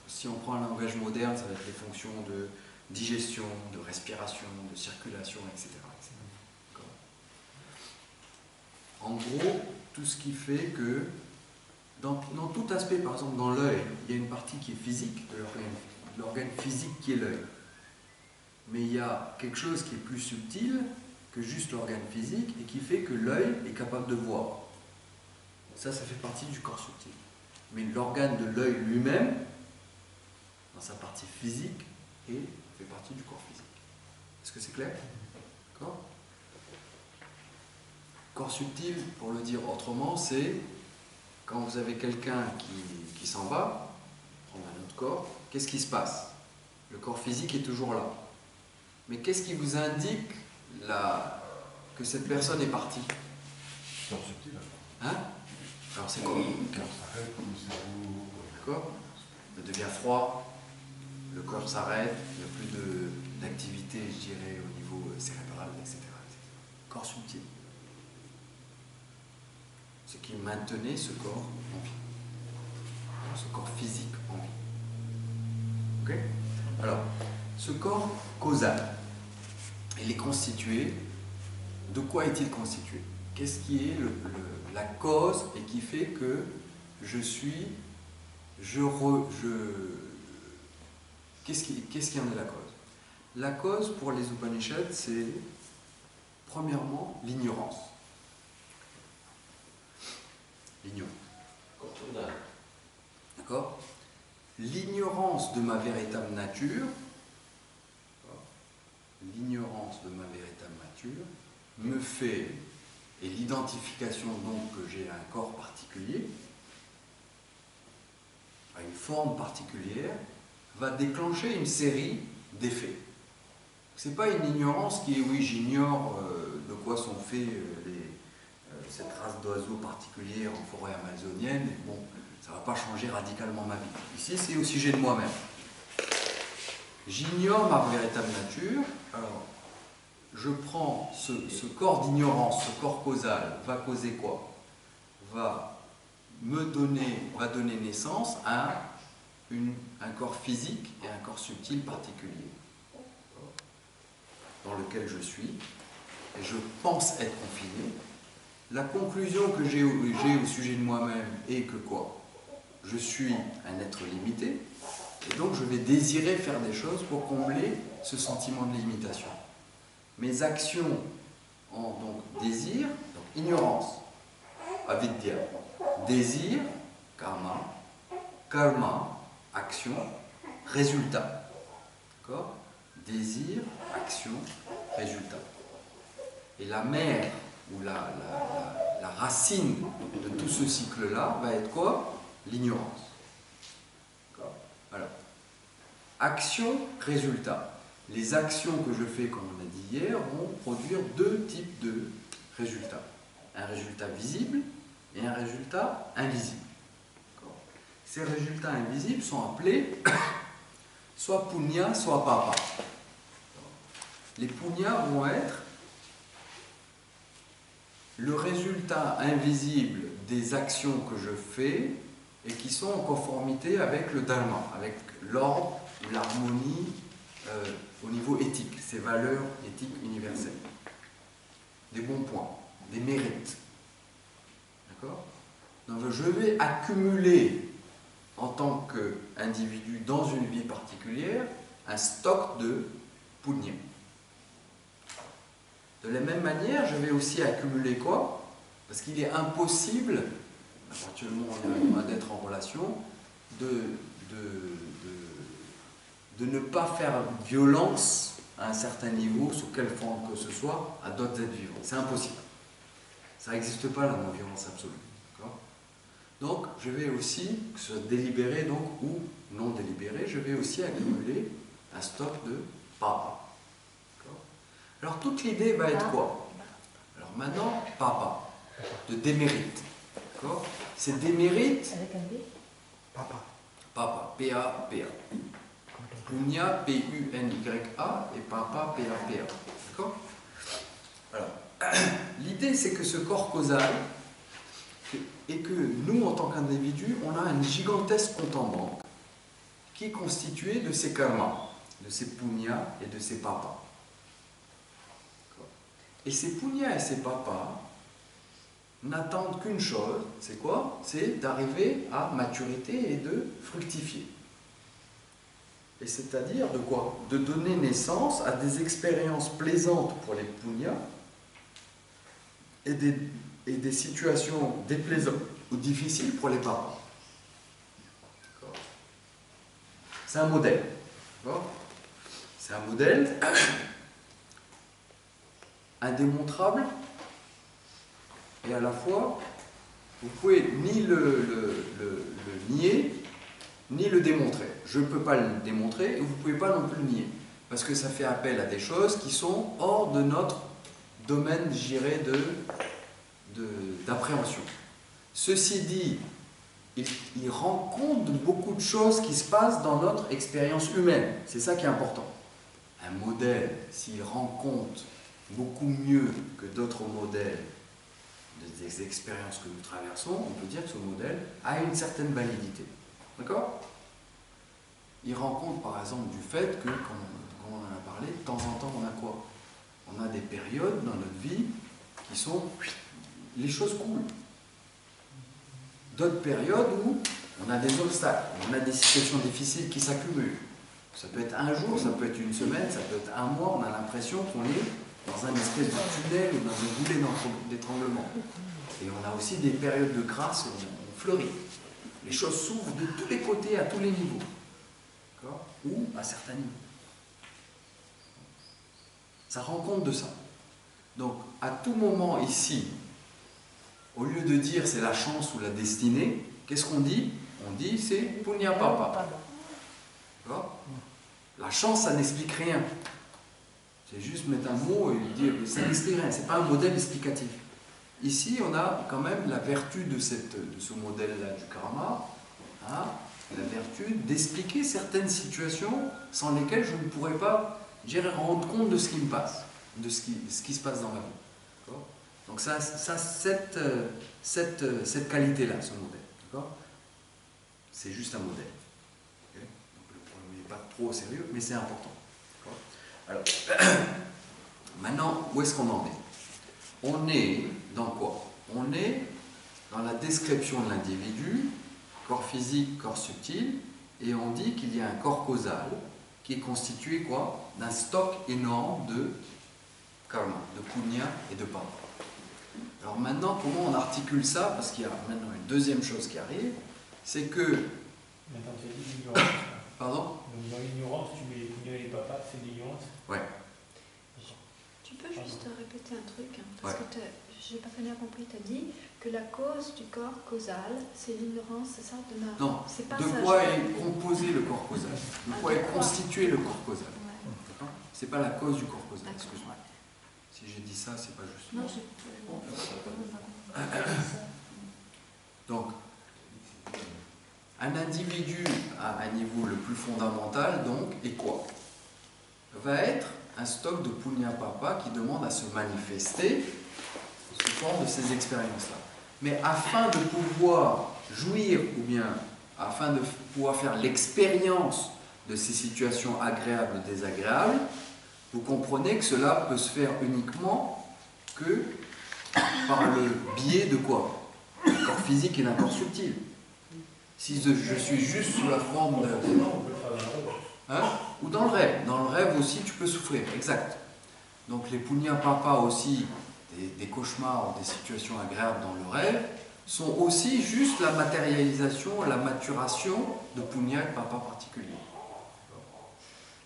si on prend un langage moderne, ça va être les fonctions de digestion, de respiration, de circulation, etc. D'accord. En gros, tout ce qui fait que dans tout aspect, par exemple dans l'œil, il y a une partie qui est physique, de l'organe physique qui est l'œil. Mais il y a quelque chose qui est plus subtil que juste l'organe physique et qui fait que l'œil est capable de voir. Ça fait partie du corps subtil. Mais l'organe de l'œil lui-même, dans sa partie physique, fait partie du corps physique. Est-ce que c'est clair? D'accord? Corps subtil, pour le dire autrement, c'est quand vous avez quelqu'un qui s'en va, prendre un autre corps, qu'est-ce qui se passe? Le corps physique est toujours là. Mais qu'est-ce qui vous indique que cette personne est partie? Corps subtil. Hein? Alors c'est quoi? Le cœur s'arrête, le cerveau. D'accord? Ça devient froid, le corps s'arrête, il n'y a plus d'activité, je dirais, au niveau cérébral, etc. Corps subtil. Ce qui maintenait ce corps en vie. Ce corps physique en vie. Ok? Alors, ce corps causal, il est constitué. De quoi est-il constitué? Qu'est-ce qui est la cause et qui fait que qu'est-ce qui en est la cause? La cause pour les Upanishads, c'est premièrement l'ignorance. L'ignorance. D'accord? L'ignorance de ma véritable nature, me fait, et l'identification donc que j'ai à un corps particulier, à une forme particulière, va déclencher une série d'effets. C'est pas une ignorance qui est oui, j'ignore de quoi sont faits cette race d'oiseaux particulière en forêt amazonienne, et bon, ça ne va pas changer radicalement ma vie. Ici, c'est au sujet de moi-même. J'ignore ma véritable nature, alors je prends ce corps d'ignorance, ce corps causal, va causer quoi? Va donner naissance à un corps physique et un corps subtil particulier, dans lequel je suis, et je pense être confiné. La conclusion que j'ai au sujet de moi-même est que quoi? Je suis un être limité, et donc je vais désirer faire des choses pour combler ce sentiment de limitation. Mes actions ont donc désir, donc ignorance, avidya, désir, karma, karma, action, résultat. D'accord? Désir, action, résultat. Et la mère, ou la racine de tout ce cycle-là va être quoi? L'ignorance. D'accord? Alors, action, résultat. Les actions que je fais, comme on a dit hier, vont produire deux types de résultats. Un résultat visible et un résultat invisible. Ces résultats invisibles sont appelés soit punya, soit papa. Les punyas vont être le résultat invisible des actions que je fais et qui sont en conformité avec le dharma, avec l'ordre ou l'harmonie au niveau éthique. ces valeurs éthiques universelles, des bons points, des mérites. D'accord? Donc je vais accumuler en tant qu'individu dans une vie particulière un stock de punya. De la même manière, je vais aussi accumuler quoi? Parce qu'il est impossible, à partir du moment où on a d'être en relation, de ne pas faire violence à un certain niveau, sous quelle forme que ce soit, à d'autres êtres vivants. C'est impossible. Ça n'existe pas la non-violence absolue. Donc, je vais aussi, que ce soit délibéré donc, ou non délibéré, je vais aussi accumuler un stock de papa. Alors, toute l'idée va être quoi? Alors maintenant, papa, de démérite. C'est démérite, Avec un B. Papa. papa, P-A-P-A. Punya, P-U-N-Y-A, et papa, P-A-P-A. D'accord? Alors, l'idée, c'est que ce corps causal, et que nous, en tant qu'individus, on a un gigantesque compte en banque qui est constitué de ces karmas, de ces punyas et de ces papas. Et ces punyas et ces papas n'attendent qu'une chose, c'est quoi? C'est d'arriver à maturité et de fructifier. Et c'est-à-dire de quoi? De donner naissance à des expériences plaisantes pour les punyas et des situations déplaisantes ou difficiles pour les papas. C'est un modèle. C'est un modèle indémontrable et à la fois, vous ne pouvez ni le nier, ni le démontrer. Je ne peux pas le démontrer et vous ne pouvez pas non plus le nier. Parce que ça fait appel à des choses qui sont hors de notre domaine, je dirais, d'appréhension. Ceci dit, il rend compte de beaucoup de choses qui se passent dans notre expérience humaine. C'est ça qui est important. Un modèle, s'il rend compte beaucoup mieux que d'autres modèles des expériences que nous traversons, on peut dire que ce modèle a une certaine validité. D'accord? Il rend compte par exemple du fait que, comme on en a parlé, de temps en temps on a quoi? On a des périodes dans notre vie qui sont... les choses coulent. D'autres périodes où on a des obstacles, on a des situations difficiles qui s'accumulent. Ça peut être un jour, ça peut être une semaine, ça peut être un mois, on a l'impression qu'on est dans un espèce de tunnel ou dans un goulet d'étranglement. Et on a aussi des périodes de grâce où on fleurit. Les choses s'ouvrent de tous les côtés, à tous les niveaux. Ou à certains niveaux. Ça rend compte de ça. Donc, à tout moment ici, au lieu de dire c'est la chance ou la destinée, qu'est-ce qu'on dit? On dit c'est Punya Papa. La chance, ça n'explique rien. C'est juste mettre un mot et dire ça n'explique rien. Ce n'est pas un modèle explicatif. Ici, on a quand même la vertu de ce modèle-là du karma, hein, la vertu d'expliquer certaines situations sans lesquelles je ne pourrais pas, rendre compte de ce qui me passe, de ce qui se passe dans ma vie. Donc ça cette qualité-là, ce modèle. C'est juste un modèle. Okay? Donc le problème n'est pas trop sérieux, mais c'est important. Alors, maintenant, où est-ce qu'on en est? On est dans quoi? On est dans la description de l'individu, corps physique, corps subtil, et on dit qu'il y a un corps causal qui est constitué quoi? D'un stock énorme de karma, de punya et de papa. Alors maintenant, comment on articule ça? Parce qu'il y a maintenant une deuxième chose qui arrive, c'est que... Maintenant, tu as dit l'ignorance. Pardon? Donc dans l'ignorance, tu mets les pugnons et les papas, c'est l'ignorance. Ouais. Tu peux juste répéter un truc, hein, parce Ouais. que je n'ai pas très bien compris. Tu as dit que la cause du corps causal, c'est l'ignorance, c'est ça de ma... Non, c'est pas de ça, quoi je- est composé le corps causal? De quoi est constitué le corps causal? Ouais. D'accord? C'est pas la cause du corps causal, D'accord. excuse-moi. Si j'ai dit ça, c'est pas juste. Non, je Donc, un individu à un niveau le plus fondamental, donc, est quoi? Va être un stock de punya papa qui demande à se manifester sous forme de ces expériences-là. Mais afin de pouvoir jouir, ou bien afin de pouvoir faire l'expérience de ces situations agréables ou désagréables, vous comprenez que cela peut se faire uniquement que par le biais de quoi? D'un corps physique et d'un corps subtil. Si je suis juste sous la forme de... Forcément, on peut le faire dans le rêve. Hein? Ou dans le rêve. Dans le rêve aussi, tu peux souffrir. Exact. Donc les punya papa aussi, des cauchemars ou des situations agréables dans le rêve, sont aussi juste la matérialisation, la maturation de punya et papa particuliers.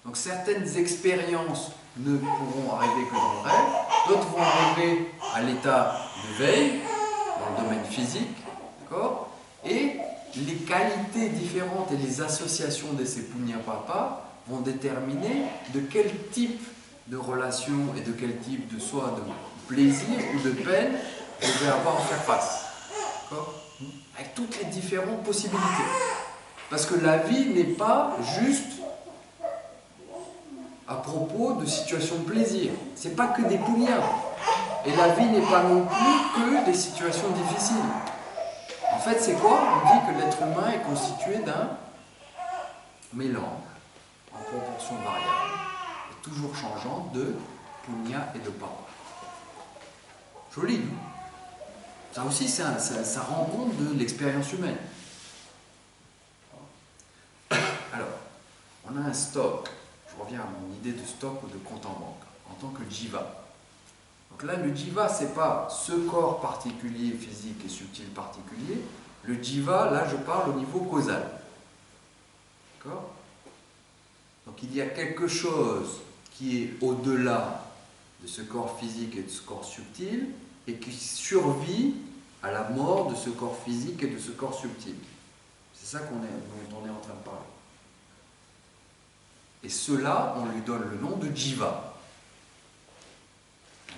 Donc certaines expériences ne pourront arriver que dans le rêve, d'autres vont arriver à l'état de veille, dans le domaine physique, d'accord? Et les qualités différentes et les associations de ces punya papa vont déterminer de quel type de relation et de quel type de soit de plaisir ou de peine je vais avoir à faire face. D'accord? Avec toutes les différentes possibilités. Parce que la vie n'est pas juste à propos de situations de plaisir. C'est pas que des punyas. Et la vie n'est pas non plus que des situations difficiles. En fait, c'est quoi? On dit que l'être humain est constitué d'un mélange en proportion variable et toujours changeante de punya et de papa. Joli, non? Ça aussi, ça rend compte de l'expérience humaine. Alors, on a un stock. Je reviens à mon idée de stock ou de compte en banque, en tant que jiva. Donc là, le jiva, ce n'est pas ce corps particulier, physique et subtil particulier. Le jiva, là, je parle au niveau causal. D'accord? Donc il y a quelque chose qui est au-delà de ce corps physique et de ce corps subtil et qui survit à la mort de ce corps physique et de ce corps subtil. C'est ça dont on est en train de parler. Et cela, on lui donne le nom de jiva,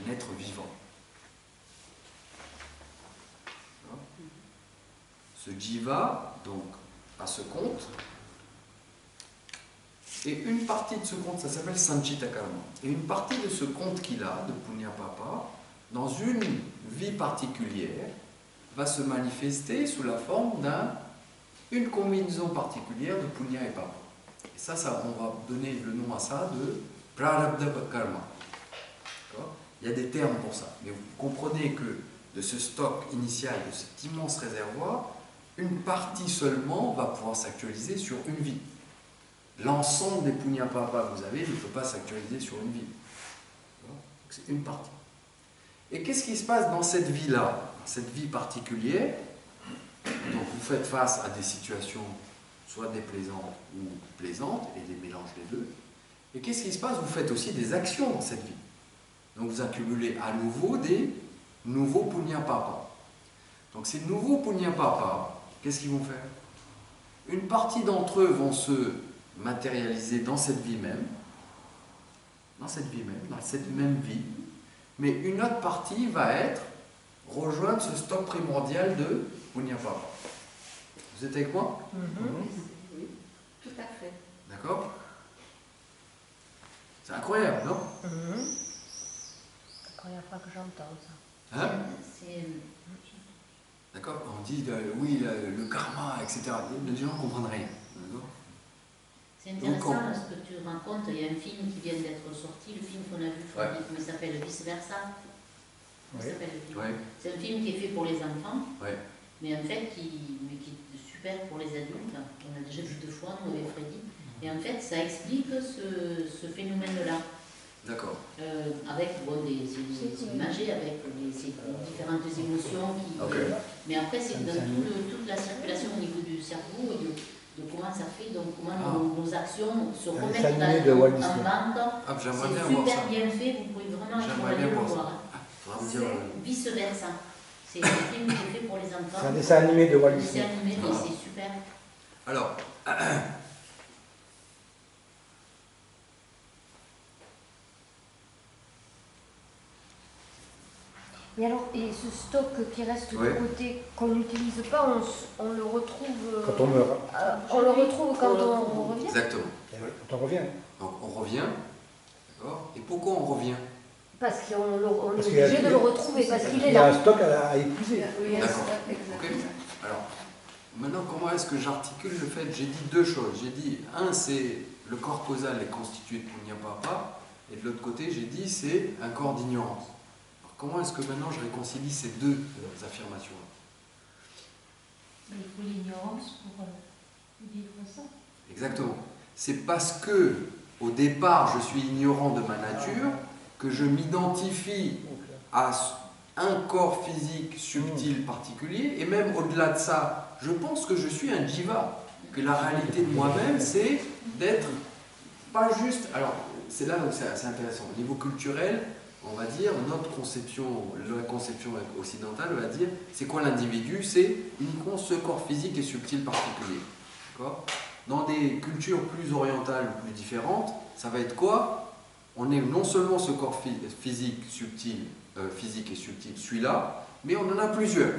un être vivant. Ce jiva, donc, a ce compte, et une partie de ce compte, ça s'appelle sanchita karma, et une partie de ce compte qu'il a, de punya papa, dans une vie particulière, va se manifester sous la forme d'une combinaison particulière de punya et papa. Et ça, on va donner le nom à ça de prarabdha karma. Il y a des termes pour ça. Mais vous comprenez que de ce stock initial, de cet immense réservoir, une partie seulement va pouvoir s'actualiser sur une vie. L'ensemble des punya papa que vous avez ne peut pas s'actualiser sur une vie. C'est une partie. Et qu'est-ce qui se passe dans cette vie-là, cette vie particulière? Donc vous faites face à des situations soit déplaisantes ou plaisantes, et des mélanges des deux. Et qu'est-ce qui se passe? Vous faites aussi des actions dans cette vie. Donc vous accumulez à nouveau des nouveaux punya papa. Donc ces nouveaux punya papa, qu'est-ce qu'ils vont faire? Une partie d'entre eux vont se matérialiser dans cette vie même, dans cette même vie, mais une autre partie va rejoindre ce stock primordial de punya papa. Vous êtes avec moi? Oui, tout à fait. D'accord? C'est incroyable, non? C'est la première fois que j'entends ça. Hein? C'est D'accord? On dit, oui, le karma, etc. Les gens ne comprennent rien. D'accord? c'est intéressant ce que tu racontes. Il y a un film qui vient d'être sorti, le film qu'on a vu, il s'appelle Vice Versa. C'est un film qui est fait pour les enfants, mais en fait qui est super pour les adultes. On a déjà vu 2 fois, nous avec Freddy. Et en fait, ça explique ce phénomène-là. D'accord. Avec c'est imagé, avec ces différentes émotions. Mais après, c'est dans toute la circulation au niveau du cerveau et de comment ça fait, donc comment nos actions se remettent en bande. C'est super bien fait, vous pouvez vraiment aller le voir. C'est Vice Versa. C'est un film qui est fait pour les enfants. C'est un dessin animé de Walt Disney. C'est animé, mais c'est super. Alors, Et alors, et ce stock qui reste de côté, qu'on n'utilise pas, on le retrouve... Quand on meurt. On le retrouve quand on revient. exactement. Quand on revient. Donc on revient, d'accord? Et pourquoi on revient? Parce qu'on est obligé de le retrouver, parce qu'il est Il y a là. un stock à épuiser. D'accord. Ok. Alors, maintenant, comment est-ce que j'articule le fait? J'ai dit 2 choses. J'ai dit, c'est le corps causal est constitué de punya papa, Et de l'autre côté, j'ai dit, c'est un corps d'ignorance. Alors, comment est-ce que maintenant je réconcilie ces deux affirmations-là? Il faut l'ignorance pour vivre ça. Exactement. C'est parce que, au départ, je suis ignorant de ma nature, que je m'identifie à un corps physique subtil particulier, et même au-delà de ça, je pense que je suis un jiva, que la réalité de moi-même, c'est d'être pas juste... Alors, c'est là où c'est assez intéressant. Au niveau culturel, on va dire, notre conception, la conception occidentale va dire, c'est quoi l'individu? C'est uniquement ce corps physique et subtil particulier. D'accord? Dans des cultures plus orientales ou plus différentes, ça va être quoi? On est non seulement ce corps physique et subtil, celui-là, mais on en a plusieurs.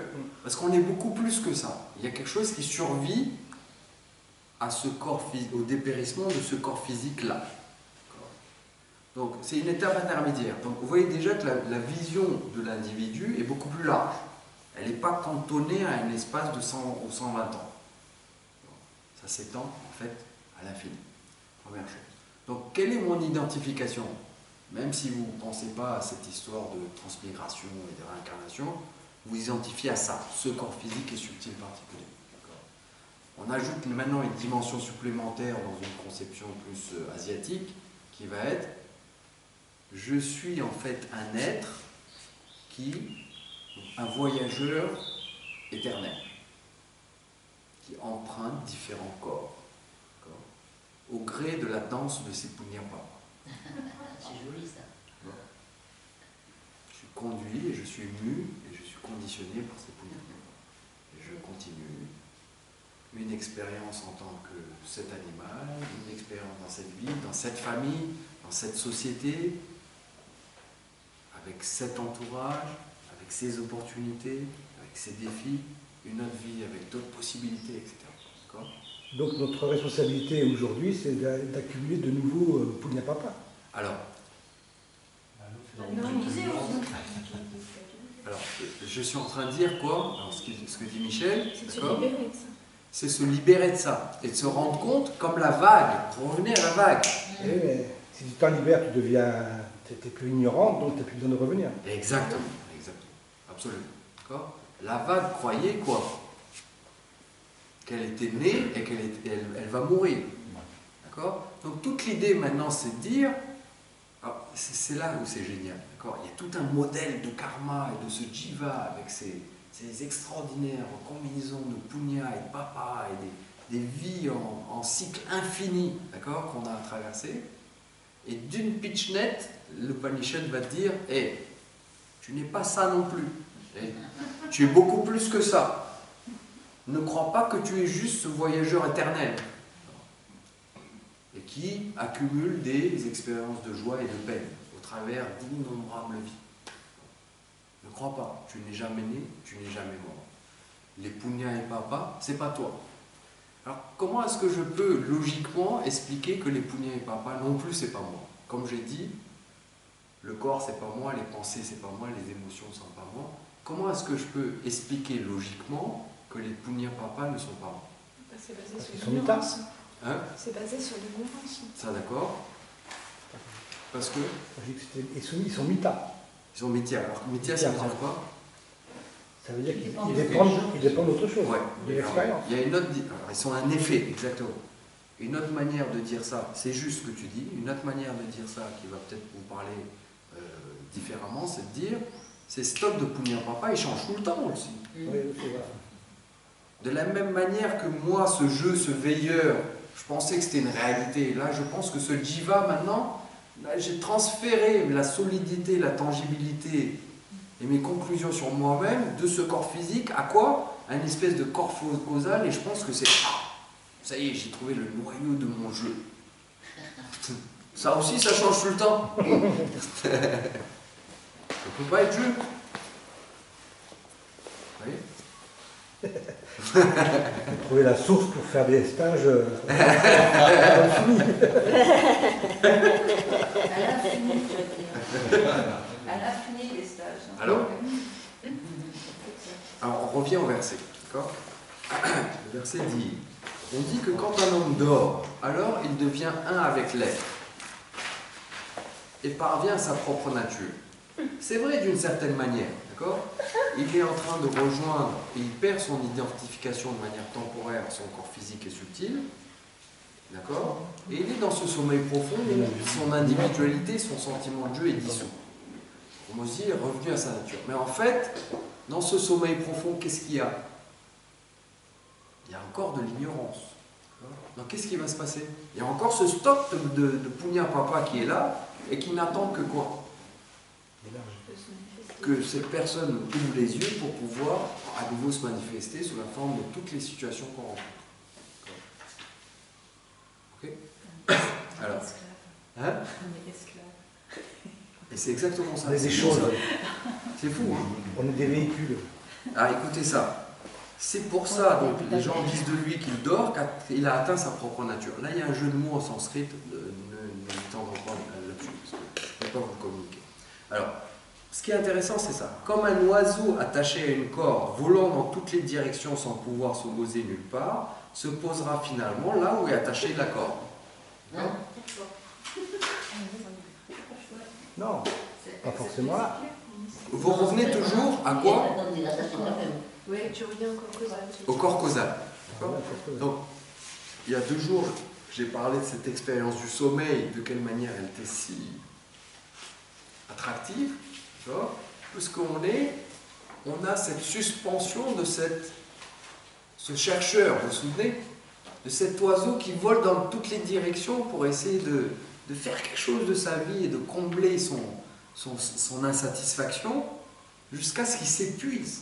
Parce qu'on est beaucoup plus que ça. Il y a quelque chose qui survit à ce corps au dépérissement de ce corps physique-là. Donc c'est une étape intermédiaire. Donc vous voyez déjà que la vision de l'individu est beaucoup plus large. Elle n'est pas cantonnée à un espace de 100 ou 120 ans. Ça s'étend en fait à l'infini. Première chose. Donc quelle est mon identification? Même si vous ne pensez pas à cette histoire de transmigration et de réincarnation, vous identifiez à ça, ce corps physique et subtil particulier. On ajoute maintenant une dimension supplémentaire dans une conception plus asiatique qui va être: je suis en fait un être un voyageur éternel, qui emprunte différents corps, au gré de la danse de ces punyapapa. C'est joli ça. Je suis conduit et je suis mu et je suis conditionné par ces punyapapa. Et je continue une expérience en tant que cet animal, une expérience dans cette vie, dans cette famille, dans cette société, avec cet entourage, avec ses opportunités, avec ses défis, une autre vie avec d'autres possibilités, etc. Donc notre responsabilité aujourd'hui, c'est d'accumuler de nouveaux punyapapa. Alors, je suis en train de dire quoi? Alors, ce que dit Michel, c'est se libérer de ça et de se rendre compte, comme la vague, revenir à la vague. Oui, mais si tu t'en libères, tu n'es plus ignorant, donc tu n'as plus besoin de revenir. Exactement, absolument. D'accord? La vague croyait quoi? Qu'elle était née et qu'elle va mourir. D'accord? Donc toute l'idée maintenant, c'est de dire, c'est là où c'est génial. D'accord? Il y a tout un modèle de karma et de ce jiva avec ces extraordinaires combinaisons de punya et de papa et des vies en cycle infini, d'accord, qu'on a à traverser. Et d'une pitch nette, le Upanishad va te dire: hey, tu n'es pas ça non plus. Hey, tu es beaucoup plus que ça. Ne crois pas que tu es juste ce voyageur éternel et qui accumule des expériences de joie et de peine au travers d'innombrables vies. Ne crois pas, tu n'es jamais né, tu n'es jamais mort. Les punya et papa, c'est pas toi. Alors comment est-ce que je peux logiquement expliquer que les punya et papa non plus c'est pas moi? Comme j'ai dit, le corps c'est pas moi, les pensées c'est pas moi, les émotions ne sont pas moi. Comment est-ce que je peux expliquer logiquement que les punya papa ne sont pas moi? C'est basé sur l'ignorance. Hein? C'est basé sur l'ignorance. Ça d'accord? Parce que Ils sont mita. Ils sont mithya. Alors mithya ça veut dire quoi? Ça veut dire qu'ils dépendent d'autre chose, ouais. De l'expérience. Il y a une autre... Alors, ils sont un effet, exactement. Une autre manière de dire ça, c'est juste ce que tu dis, une autre manière de dire ça qui va peut-être vous parler différemment, c'est de dire, ces stocks de punya papa, ils changent tout le temps aussi. Oui, c'est vrai. De la même manière que moi, ce jeu, ce veilleur, je pensais que c'était une réalité. Là, je pense que ce jiva, maintenant, j'ai transféré la solidité, la tangibilité et mes conclusions sur moi-même de ce corps physique à quoi? À une espèce de corps causal, et je pense que c'est... ça y est, j'ai trouvé le noyau de mon jeu. Ça aussi, ça change tout le temps. Ça ne peut pas être jeu. Vous voyez? Trouver la source pour faire des stages Elle a fini, Elle a fini les stages. Alors, on revient au verset. D'accord? Le verset dit, on dit que quand un homme dort, alors il devient un avec l'être. et parvient à sa propre nature. C'est vrai d'une certaine manière, d'accord? Il est en train de rejoindre, et il perd son identification de manière temporaire à son corps physique et subtil, d'accord? Et il est dans ce sommeil profond où son individualité, son sentiment de jeu est dissous. Mozi est revenu à sa nature. Mais en fait, dans ce sommeil profond, qu'est-ce qu'il y a? Il y a encore de l'ignorance. Donc qu'est-ce qui va se passer? Il y a encore ce stock de Punya Papa qui est là et qui n'attend que quoi? Que cette personne ouvre les yeux pour pouvoir à nouveau se manifester sous la forme de toutes les situations qu'on rencontre. Ok? Alors, hein? Et c'est exactement ça. On est des choses. C'est fou, hein? On est des véhicules. Ah, écoutez ça. C'est pour ça, donc, les gens disent de lui qu'il dort, qu'il a atteint sa propre nature. Là, il y a un jeu de mots en sanskrit, ne m'étendrons pas là-dessus, parce que je ne vais pas vous le communiquer. Alors, ce qui est intéressant, c'est ça. Comme un oiseau attaché à une corde, volant dans toutes les directions sans pouvoir se poser nulle part, se posera finalement là où est attachée la corde. Hein? Non, pas forcément là. Vous revenez toujours à quoi? Oui, tu reviens au corps causal. Au corps causal. Donc, il y a 2 jours, j'ai parlé de cette expérience du sommeil, de quelle manière elle était si attractive. Puisqu'on on a cette suspension de ce chercheur, vous vous souvenez? De cet oiseau qui vole dans toutes les directions pour essayer de faire quelque chose de sa vie et de combler son insatisfaction jusqu'à ce qu'il s'épuise.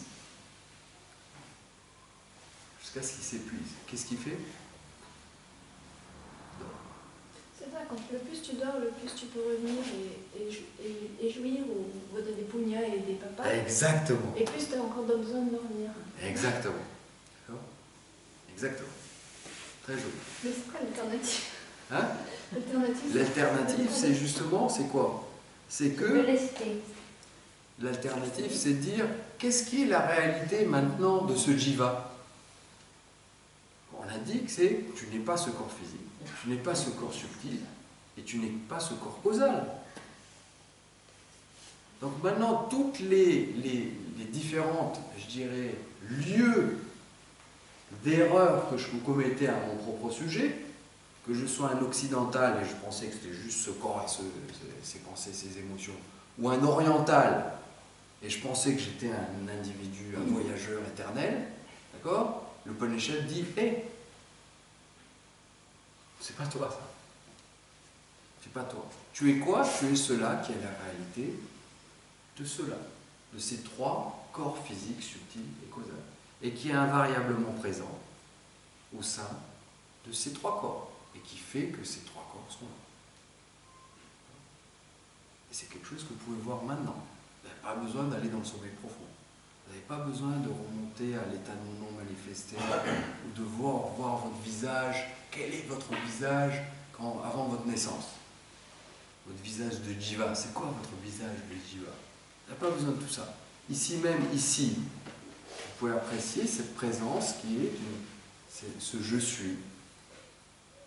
Jusqu'à ce qu'il s'épuise. Qu'est-ce qu'il fait? C'est ça, quand le plus tu dors, le plus tu peux revenir et jouir ou des punyas et des papas. Exactement. Et plus tu as encore besoin de dormir. Exactement. D'accord? Exactement. Très joli. Mais c'est quoi l'alternative? Hein? L'alternative, c'est justement, c'est quoi? C'est De que lester. l'alternative, c'est de dire qu'est-ce qui est la réalité maintenant de ce jiva? On a dit que tu n'es pas ce corps physique, tu n'es pas ce corps subtil et tu n'es pas ce corps causal. Donc maintenant, toutes les différentes, je dirais, lieux d'erreurs que je commettais à mon propre sujet, que je sois un occidental et je pensais que c'était juste ce corps et ses pensées, ses émotions, ou un oriental et je pensais que j'étais un individu, un voyageur éternel, d'accord? Le Upanishad dit hé, c'est pas toi ça. C'est pas toi. Tu es quoi? Tu es cela qui est la réalité de cela, de ces 3 corps physiques, subtils et causaux, et qui est invariablement présent au sein de ces 3 corps, et qui fait que ces 3 corps sont là. Et c'est quelque chose que vous pouvez voir maintenant. Vous n'avez pas besoin d'aller dans le sommeil profond. Vous n'avez pas besoin de remonter à l'état non manifesté, ou de voir votre visage. Quel est votre visage avant votre naissance? Votre visage de jiva, c'est quoi votre visage de jiva? Vous n'avez pas besoin de tout ça. Ici même, ici, vous pouvez apprécier cette présence qui est ce je suis,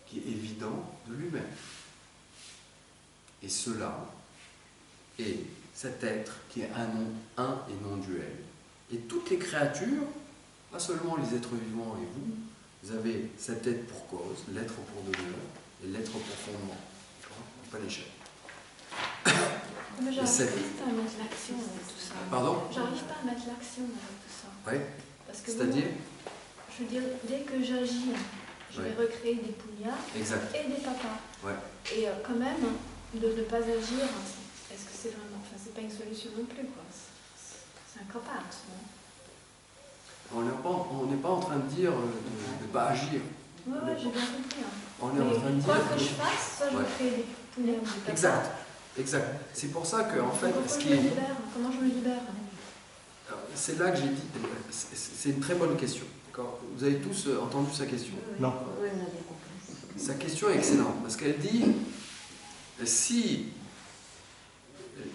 qui est évident de lui-même. Et cela est cet être qui est un et non duel. Et toutes les créatures, pas seulement les êtres vivants et vous avez cet être pour cause, l'être pour devenir et l'être pour fondement. Pas d'échec. Mais j'arrive pas à mettre l'action avec tout ça. Pardon? J'arrive pas à mettre l'action avec tout ça. Oui. C'est-à-dire? Je veux dire, dès que j'agis, je vais recréer des punyas et des papas. Ouais. Et quand même, de ne pas agir, est-ce que c'est vraiment... Enfin, c'est pas une solution non plus, quoi. C'est un copax, non? On n'est pas en train de dire de ne pas agir. Oui, j'ai bien compris. Hein. On est en train de dire quoi que je fasse, soit je crée des punyas ou des papas. Exact. C'est pour ça que, en fait, comment je me libère? C'est là que j'ai dit, c'est une très bonne question. Vous avez tous entendu sa question? Non. Oui, on avait compris. Sa question est excellente, parce qu'elle dit, si,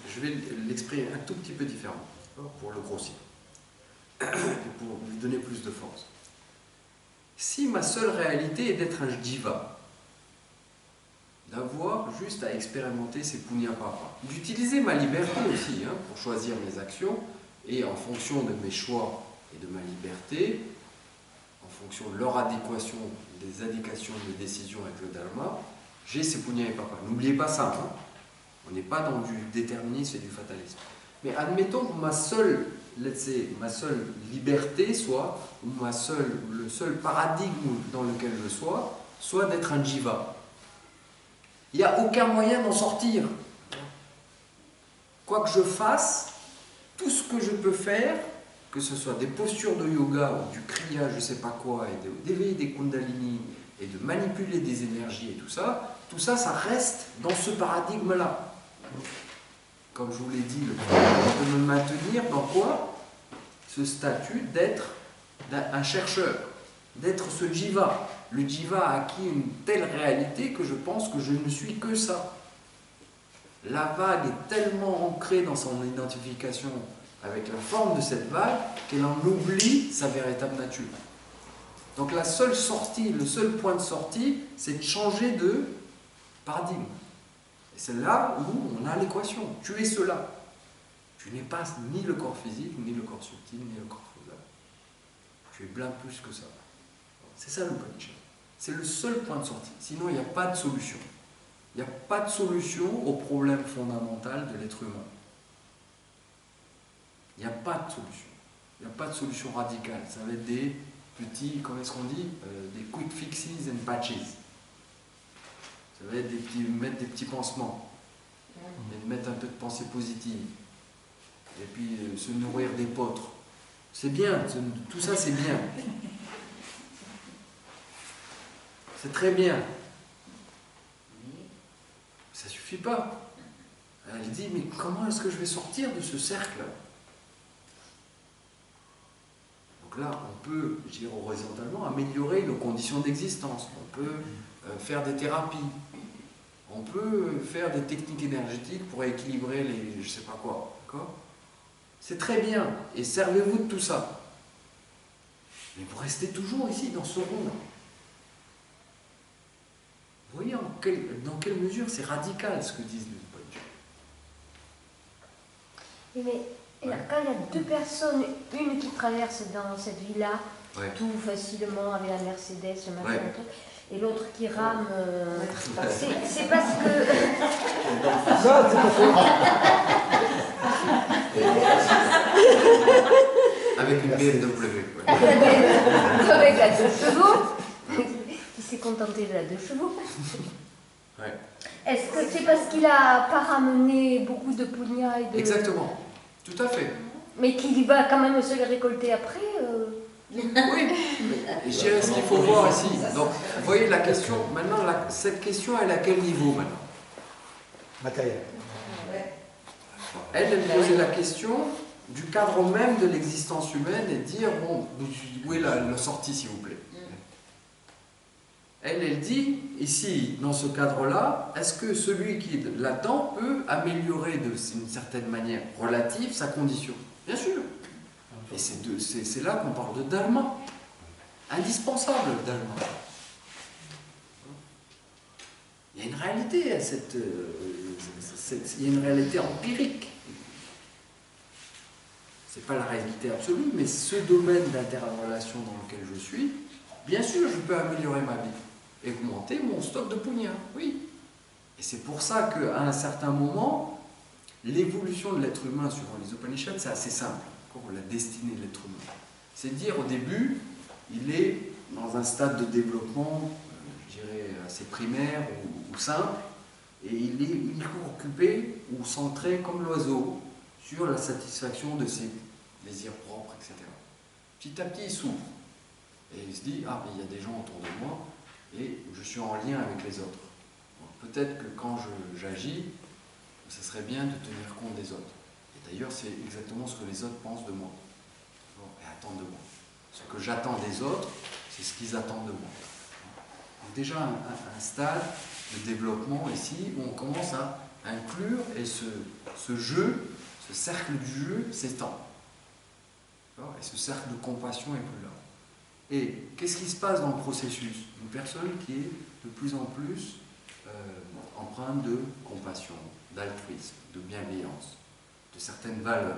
je vais l'exprimer un tout petit peu différemment, pour le grossir, et pour lui donner plus de force. Si ma seule réalité est d'être un jiva, d'avoir juste à expérimenter ces punyapapa. D'utiliser ma liberté aussi hein, pour choisir mes actions et en fonction de mes choix et de ma liberté, en fonction de leur adéquation, des adéquations de mes décisions avec le Dharma, j'ai ces punyapapa. N'oubliez pas ça, hein. On n'est pas dans du déterminisme et du fatalisme. Mais admettons que ma seule liberté soit, ou le seul paradigme dans lequel je sois, soit d'être un jiva. Il n'y a aucun moyen d'en sortir. Quoi que je fasse, tout ce que je peux faire, que ce soit des postures de yoga ou du kriya, je ne sais pas quoi, et d'éveiller des kundalini, et de manipuler des énergies et tout ça, ça reste dans ce paradigme-là. Comme je vous l'ai dit, le problème de me maintenir dans quoi? Ce statut d'être un chercheur, d'être ce jiva. Le jiva a acquis une telle réalité que je pense que je ne suis que ça. La vague est tellement ancrée dans son identification avec la forme de cette vague qu'elle en oublie sa véritable nature. Donc la seule sortie, le seul point de sortie, c'est de changer de paradigme. Et c'est là où on a l'équation. Tu es cela. Tu n'es pas ni le corps physique, ni le corps subtil, ni le corps causal. Tu es bien plus que ça. C'est ça l'Upanishad. C'est le seul point de sortie. Sinon, il n'y a pas de solution. Il n'y a pas de solution au problème fondamental de l'être humain. Il n'y a pas de solution. Il n'y a pas de solution radicale. Ça va être des petits, comment est-ce qu'on dit, des quick fixes and patches. Ça va être mettre des petits pansements, et mettre un peu de pensée positive, et puis se nourrir d'épeautres. C'est bien, tout ça c'est bien. C'est très bien. Ça ne suffit pas. Elle dit, mais comment est-ce que je vais sortir de ce cercle? Donc là, on peut, je dirais horizontalement, améliorer nos conditions d'existence. On peut faire des thérapies. On peut faire des techniques énergétiques pour équilibrer les je sais pas quoi. D'accord? C'est très bien. Et servez-vous de tout ça. Mais vous restez toujours ici, dans ce rond. Vous voyez dans quelle mesure c'est radical ce que disent les poètes. Mais quand il y a deux personnes, une qui traverse dans cette vie-là, tout facilement avec la Mercedes, le machin, le truc, et l'autre qui rame, c'est parce que... Avec une BMW. Avec la 2 chevaux. Qui s'est contenté de la 2 chevaux. Ouais. Est-ce que c'est parce qu'il n'a pas ramené beaucoup de punya et de... Exactement, tout à fait. Mais qu'il va quand même se les récolter après Oui, et je dirais ce qu'il faut voir ici. Donc, vous voyez la question, maintenant, cette question, elle est à quel niveau maintenant? Matériel. Elle posait la question du cadre même de l'existence humaine et dire, bon, où est la sortie, s'il vous plaît? Elle dit, ici, dans ce cadre-là, est-ce que celui qui l'attend peut améliorer d'une certaine manière relative sa condition? Bien sûr. Et c'est là qu'on parle de dharma. Indispensable, le dharma. Il y a une réalité à il y a une réalité empirique. C'est pas la réalité absolue, mais ce domaine d'interrelation dans lequel je suis, bien sûr, je peux améliorer ma vie. Et augmenter mon stock de punya, oui. Et c'est pour ça qu'à un certain moment, l'évolution de l'être humain suivant les Upanishads, c'est assez simple. La destinée de l'être humain. C'est de dire au début, il est dans un stade de développement, je dirais, assez primaire ou simple, et il est occupé ou centré comme l'oiseau sur la satisfaction de ses désirs propres, etc. Petit à petit, il s'ouvre. Et il se dit, ah, mais il y a des gens autour de moi, et je suis en lien avec les autres. Peut-être que quand j'agis, ce serait bien de tenir compte des autres. D'ailleurs, c'est exactement ce que les autres pensent de moi et attendent de moi. Ce que j'attends des autres, c'est ce qu'ils attendent de moi. Donc déjà un stade de développement ici où on commence à inclure et ce jeu, ce cercle du jeu s'étend. Et ce cercle de compassion est plus là. Et qu'est-ce qui se passe dans le processus? Une personne qui est de plus en plus empreinte de compassion, d'altruisme, de bienveillance, de certaines valeurs.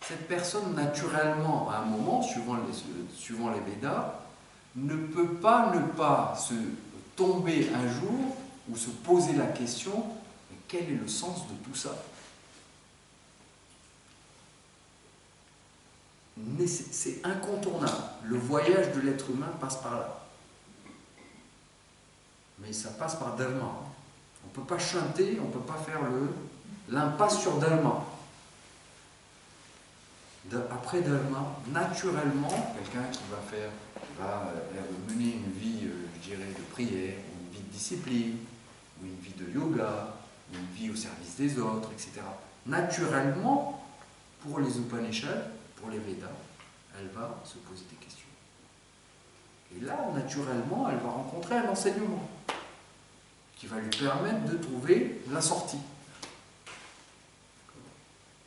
Cette personne, naturellement, à un moment, suivant les Védas, ne peut pas ne pas se tomber un jour ou se poser la question, mais quel est le sens de tout ça? C'est incontournable. Le voyage de l'être humain passe par là. Mais ça passe par Dharma. On ne peut pas chanter, on ne peut pas faire l'impasse sur Dharma. Après Dharma, naturellement, quelqu'un qui va mener une vie, je dirais, de prière, ou une vie de discipline, ou une vie de yoga, ou une vie au service des autres, etc. Naturellement, pour les Upanishads, pour les Védas, elle va se poser des questions. Et là, naturellement, elle va rencontrer un enseignement qui va lui permettre de trouver la sortie.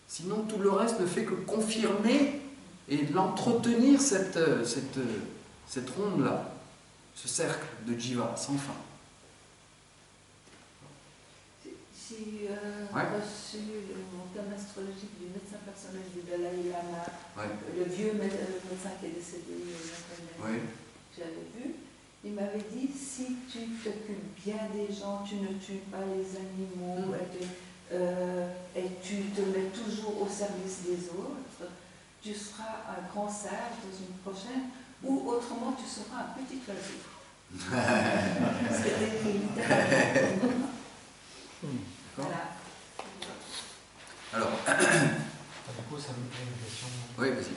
Sinon, tout le reste ne fait que confirmer et l'entretenir cette ronde-là, ce cercle de jiva sans fin. J'ai Ouais. reçu mon thème astrologique du médecin personnel du Dalai Lama, Ouais. le vieux médecin qui est décédé Oui. j'avais vu. Il m'avait dit, si tu t'occupes bien des gens, tu ne tues pas les animaux, et tu te mets toujours au service des autres, tu seras un grand sage dans une prochaine, ou autrement tu seras un petit oiseau. C'était littéralement. Voilà. Alors, Du coup, ça me fait une question. oui, vas-y.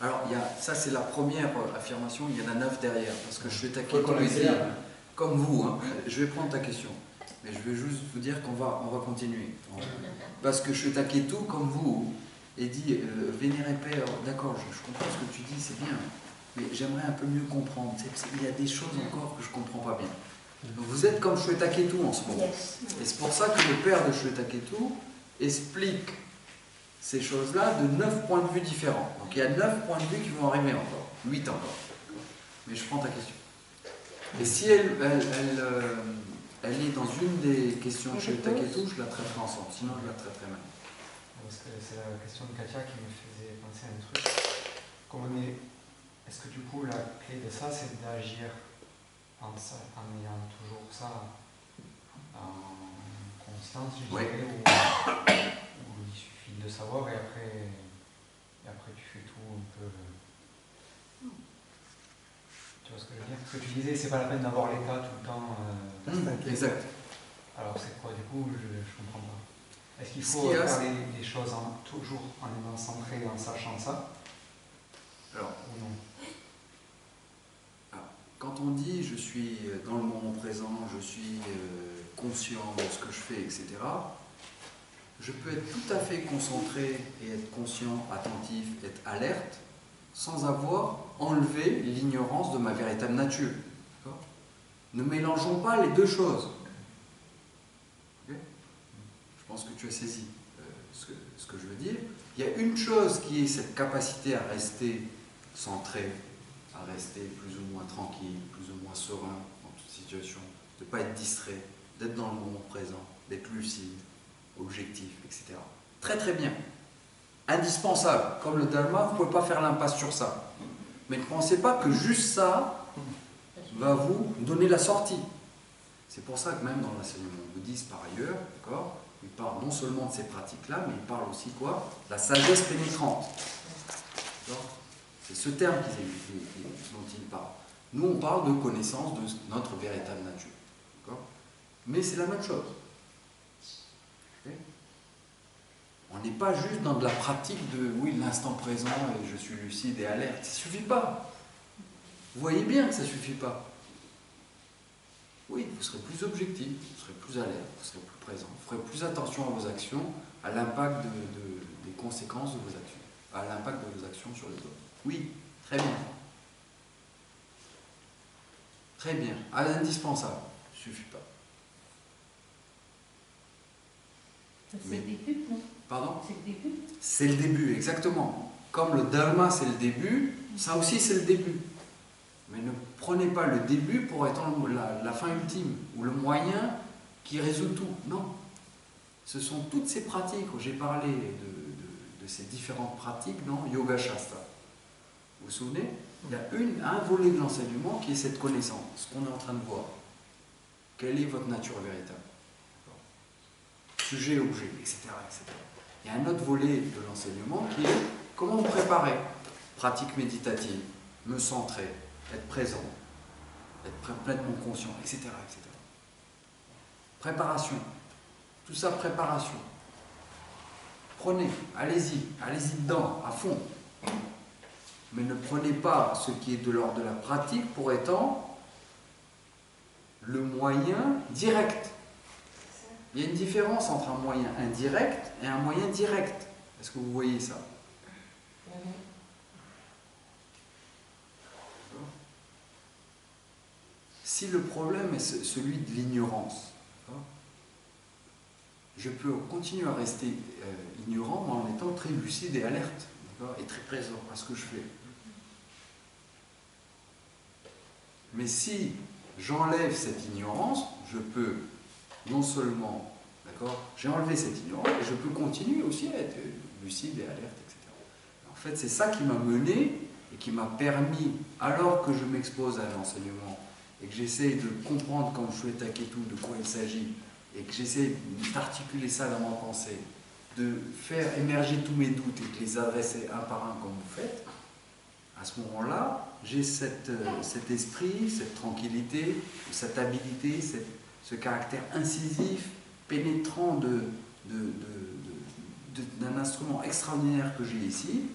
Alors, ça c'est la première affirmation, il y en a 9 derrière, parce que je vais taquer tous les yeux, comme vous, hein. Je vais prendre ta question, mais je vais juste vous dire qu'on va continuer. Parce que je vais taquer tout comme vous, et dit, vénéré Père, d'accord, je comprends ce que tu dis, c'est bien, mais j'aimerais un peu mieux comprendre. Il y a des choses encore que je ne comprends pas bien. Donc, vous êtes comme Shwetaketu en ce moment. Yes. Et c'est pour ça que le père de Shwetaketu explique ces choses-là de 9 points de vue différents. Donc il y a 9 points de vue qui vont arriver encore, 8 encore. Mais je prends ta question. Et si elle est dans une des questions de Shwetaketu, je la traiterai ensemble, sinon je la traiterai même. Parce que c'est la question de Katia qui me faisait penser à un truc. Est-ce que du coup la clé de ça c'est d'agir en ayant toujours ça en conscience, je dirais, où il suffit de savoir et après tu fais tout un peu. Tu vois ce que je veux dire? Ce que tu disais, c'est pas la peine d'avoir l'état tout le temps. Exact. Alors c'est quoi du coup? Je comprends pas. Est-ce qu'il faut faire les choses toujours en étant centré et en sachant ça? Alors, ou non? Quand on dit je suis dans le moment présent, je suis conscient de ce que je fais, etc., je peux être tout à fait concentré et être conscient, attentif, être alerte, sans avoir enlevé l'ignorance de ma véritable nature. Ne mélangeons pas les deux choses. Okay? Je pense que tu as saisi ce que je veux dire. Il y a une chose qui est cette capacité à rester centré, à rester plus ou moins tranquille, plus ou moins serein dans toute situation, de ne pas être distrait, d'être dans le moment présent, d'être lucide, objectif, etc. Très très bien. Indispensable. Comme le Dharma, vous ne pouvez pas faire l'impasse sur ça. Mais ne pensez pas que juste ça va vous donner la sortie. C'est pour ça que même dans l'enseignement bouddhiste par ailleurs, d'accord, il parle non seulement de ces pratiques-là, mais il parle aussi quoi? La sagesse pénétrante. C'est ce terme dont il parle. Nous, on parle de connaissance de notre véritable nature. Mais c'est la même chose. Okay? On n'est pas juste dans de la pratique de, oui, l'instant présent, et je suis lucide et alerte. Ça ne suffit pas. Vous voyez bien que ça ne suffit pas. Oui, vous serez plus objectif, vous serez plus alerte, vous serez plus présent, vous ferez plus attention à vos actions, à l'impact des conséquences de vos actions, à l'impact de vos actions sur les autres. Oui, très bien. Très bien. Indispensable. Ça ne suffit pas. C'est le début, non? Pardon? C'est le début. C'est le début, exactement. Comme le Dharma, c'est le début, ça aussi, c'est le début. Mais ne prenez pas le début pour être la fin ultime, ou le moyen qui résout tout. Non. Ce sont toutes ces pratiques, j'ai parlé de ces différentes pratiques dans Yoga Shastra. Vous vous souvenez? Il y a un volet de l'enseignement qui est cette connaissance, ce qu'on est en train de voir. Quelle est votre nature véritable? Sujet, objet, etc., etc. Il y a un autre volet de l'enseignement qui est comment me préparer. Pratique méditative, me centrer, être présent, être pleinement conscient, etc., etc. Préparation. Tout ça, préparation. Prenez, allez-y dedans, à fond. Mais ne prenez pas ce qui est de l'ordre de la pratique pour étant le moyen direct. Il y a une différence entre un moyen indirect et un moyen direct. Est-ce que vous voyez ça? Si le problème est celui de l'ignorance, je peux continuer à rester ignorant mais en étant très lucide et alerte, et très présent à ce que je fais. Mais si j'enlève cette ignorance, je peux non seulement, j'ai enlevé cette ignorance, et je peux continuer aussi à être lucide et alerte, etc. En fait, c'est ça qui m'a mené et qui m'a permis, alors que je m'expose à l'enseignement et que j'essaye de comprendre quand je fais Taketu de quoi il s'agit, et que j'essaie d'articuler ça dans ma pensée, de faire émerger tous mes doutes et de les adresser un par un comme vous faites, à ce moment-là, j'ai cet esprit, cette tranquillité, cette habilité, ce caractère incisif, pénétrant d'un instrument extraordinaire que j'ai ici,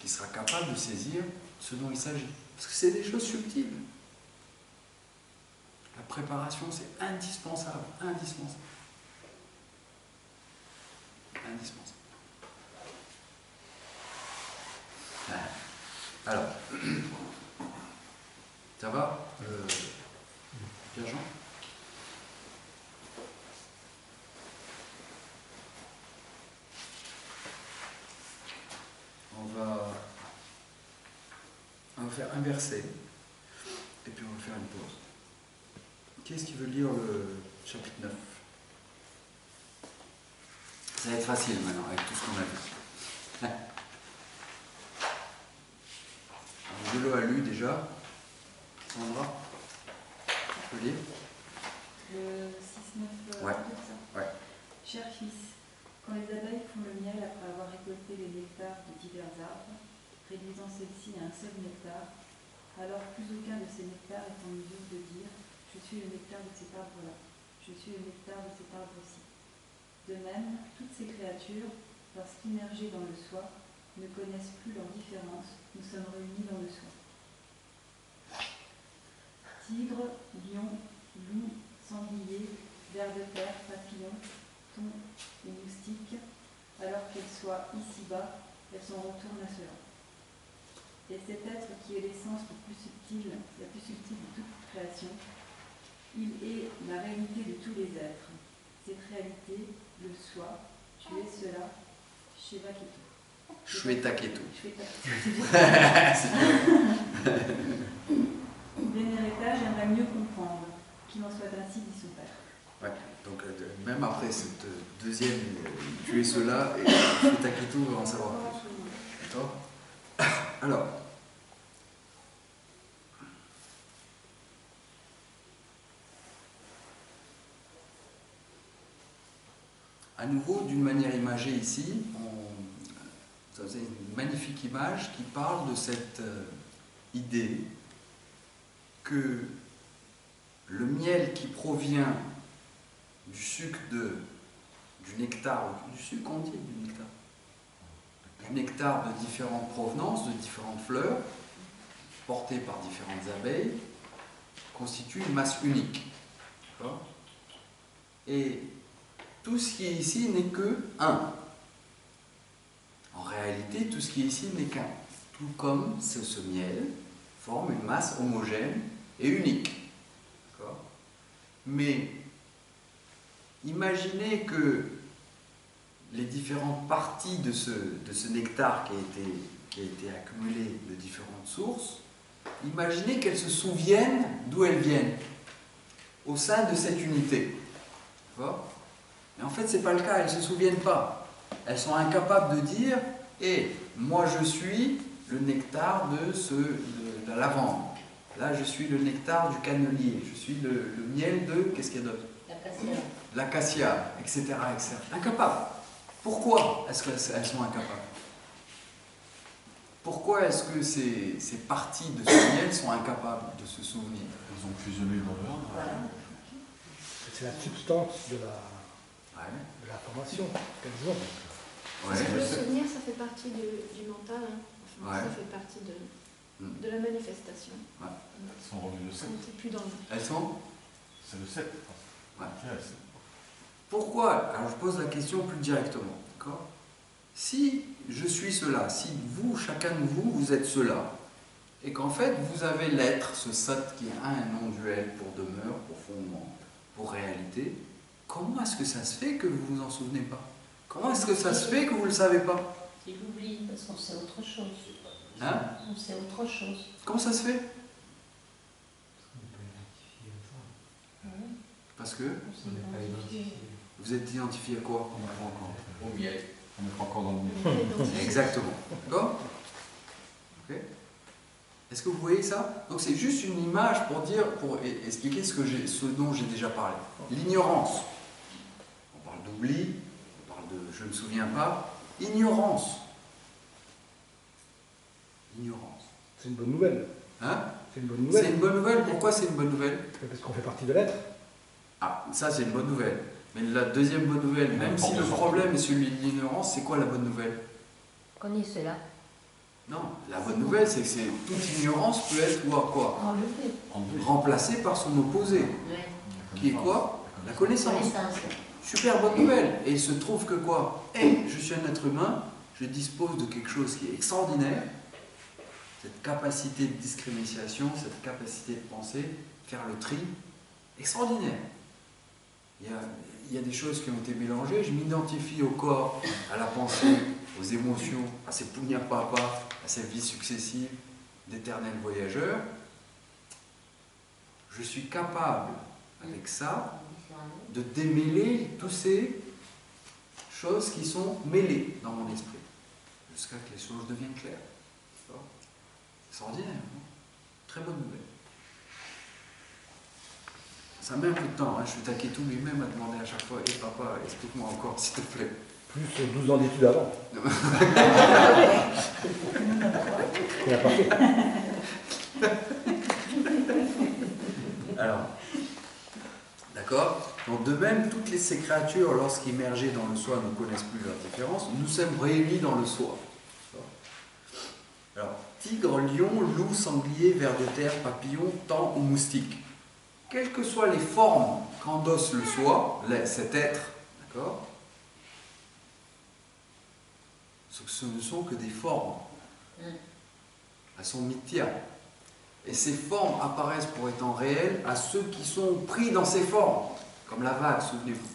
qui sera capable de saisir ce dont il s'agit. Parce que c'est des choses subtiles. La préparation, c'est indispensable, indispensable. Indispensable. Alors, ça va, Pierre-Jean? On va faire un verset, et puis on va faire une pause. Qui est-ce qui veut lire le chapitre 9? Ça va être facile maintenant, avec tout ce qu'on a vu. Angelo a lu déjà. Sandra, tu peux lire? Le 6-9, ouais. ça. Ouais. Cher fils, quand les abeilles font le miel après avoir récolté les nectars de divers arbres, réduisant celle-ci à un seul nectar, alors plus aucun de ces nectars est en mesure de dire « Je suis le nectar de cet arbre-là, je suis le nectar de cet arbre-ci ». De même, toutes ces créatures, lorsqu'immergées dans le soi, ne connaissent plus leur différence, nous sommes réunis dans le soi. Tigre, lion, loup, sanglier, ver de terre, papillon, thon et moustique, alors qu'elles soient ici-bas, elles s'en retournent à cela. Et cet être qui est l'essence la plus subtile de toute création, il est la réalité de tous les êtres. Cette réalité, le soi, tu es cela, Sheva Ketu. Shweta Ketu. Vénéréta, j'aimerais mieux comprendre qu'il en soit ainsi, dit son père. Ouais, donc même après cette deuxième, tu es cela, et Shweta Ketu va en savoir plus. D'accord? Alors, à nouveau, d'une manière imagée ici, vous avez une magnifique image qui parle de cette idée que le miel qui provient du sucre du nectar, du sucre on dit du nectar de différentes provenances, de différentes fleurs, portées par différentes abeilles, constitue une masse unique. Et tout ce qui est ici n'est que un. En réalité, tout ce qui est ici n'est qu'un. Tout comme ce miel forme une masse homogène et unique. Mais imaginez que les différentes parties de ce nectar qui a été accumulé de différentes sources imaginez qu'elles se souviennent d'où elles viennent, au sein de cette unité. D'accord? Mais en fait, ce n'est pas le cas, elles ne se souviennent pas. Elles sont incapables de dire « Eh, moi je suis le nectar de la lavande. Là, je suis le nectar du cannelier. Je suis le miel de... Qu'est-ce qu'il y a d'autre? L'acacia, etc., etc. Incapables. Pourquoi est-ce qu'elles sont incapables? Pourquoi est-ce que ces parties de ce miel sont incapables de se souvenir? Elles ont fusionné dans leur âme. C'est la substance de la formation qu'elles ont. Parce que le souvenir, ça fait partie du mental, hein. Enfin, ça fait partie de la manifestation. Elles sont revenues le 7. Plus dans le... Elles sont? C'est le 7. Pourquoi? Alors je pose la question plus directement. Si je suis cela, si vous, chacun de vous, vous êtes cela, et qu'en fait vous avez l'être, ce sat qui a un non-duel pour demeure, pour fondement, pour réalité, comment est-ce que ça se fait que vous ne vous en souvenez pas? Comment est-ce que ça se fait que vous ne le savez pas? C'est l'oubli, parce qu'on sait autre chose. Hein? On sait autre chose. Comment ça se fait? Parce que vous êtes identifié à quoi? On n'a pas encore. Au miel. On n'est pas encore dans le miel. Exactement. D'accord? Okay. Est-ce que vous voyez ça? Donc c'est juste une image pour expliquer ce dont j'ai déjà parlé. L'ignorance. On parle d'oubli, on parle de je ne me souviens pas. Ignorance. Ignorance. C'est une bonne nouvelle. Hein? C'est une bonne nouvelle. C'est une bonne nouvelle. Pourquoi c'est une bonne nouvelle? Parce qu'on fait partie de l'être. Ah, ça c'est une bonne nouvelle. Mais la deuxième bonne nouvelle, même si le problème est celui de l'ignorance, c'est quoi la bonne nouvelle? Qu'on y est cela. Non, la bonne nouvelle, c'est que toute ignorance peut être quoi? Remplacée par son opposé. Qui est quoi? La connaissance. Super bonne nouvelle. Et il se trouve que quoi? Je suis un être humain, je dispose de quelque chose qui est extraordinaire, cette capacité de discrimination, cette capacité de penser, faire le tri, extraordinaire. Il y a des choses qui ont été mélangées, je m'identifie au corps, à la pensée, aux émotions, à ces punya-papa, à ces vies successives d'éternels voyageurs. Je suis capable, avec ça, de démêler toutes ces choses qui sont mêlées dans mon esprit, jusqu'à que les choses deviennent claires. C'est extraordinaire, non? Très bonne nouvelle. Ça met un peu de temps, hein. Je suis Taketou lui-même à demander à chaque fois « Hé papa, explique-moi encore, s'il te plaît. » Plus 12 ans d'études avant. Il a pas fait. Alors, d'accord? Donc de même, toutes ces créatures, lorsqu'immergées dans le soi, ne connaissent plus leur différence. Nous sommes réunis dans le soi. Alors, tigre, lion, loup, sanglier, ver de terre, papillon, tan ou moustique. Quelles que soient les formes qu'endosse le soi, cet être, d'accord? Ce ne sont que des formes. Elles sont mithya. Et ces formes apparaissent pour étant réelles à ceux qui sont pris dans ces formes, comme la vague, souvenez-vous.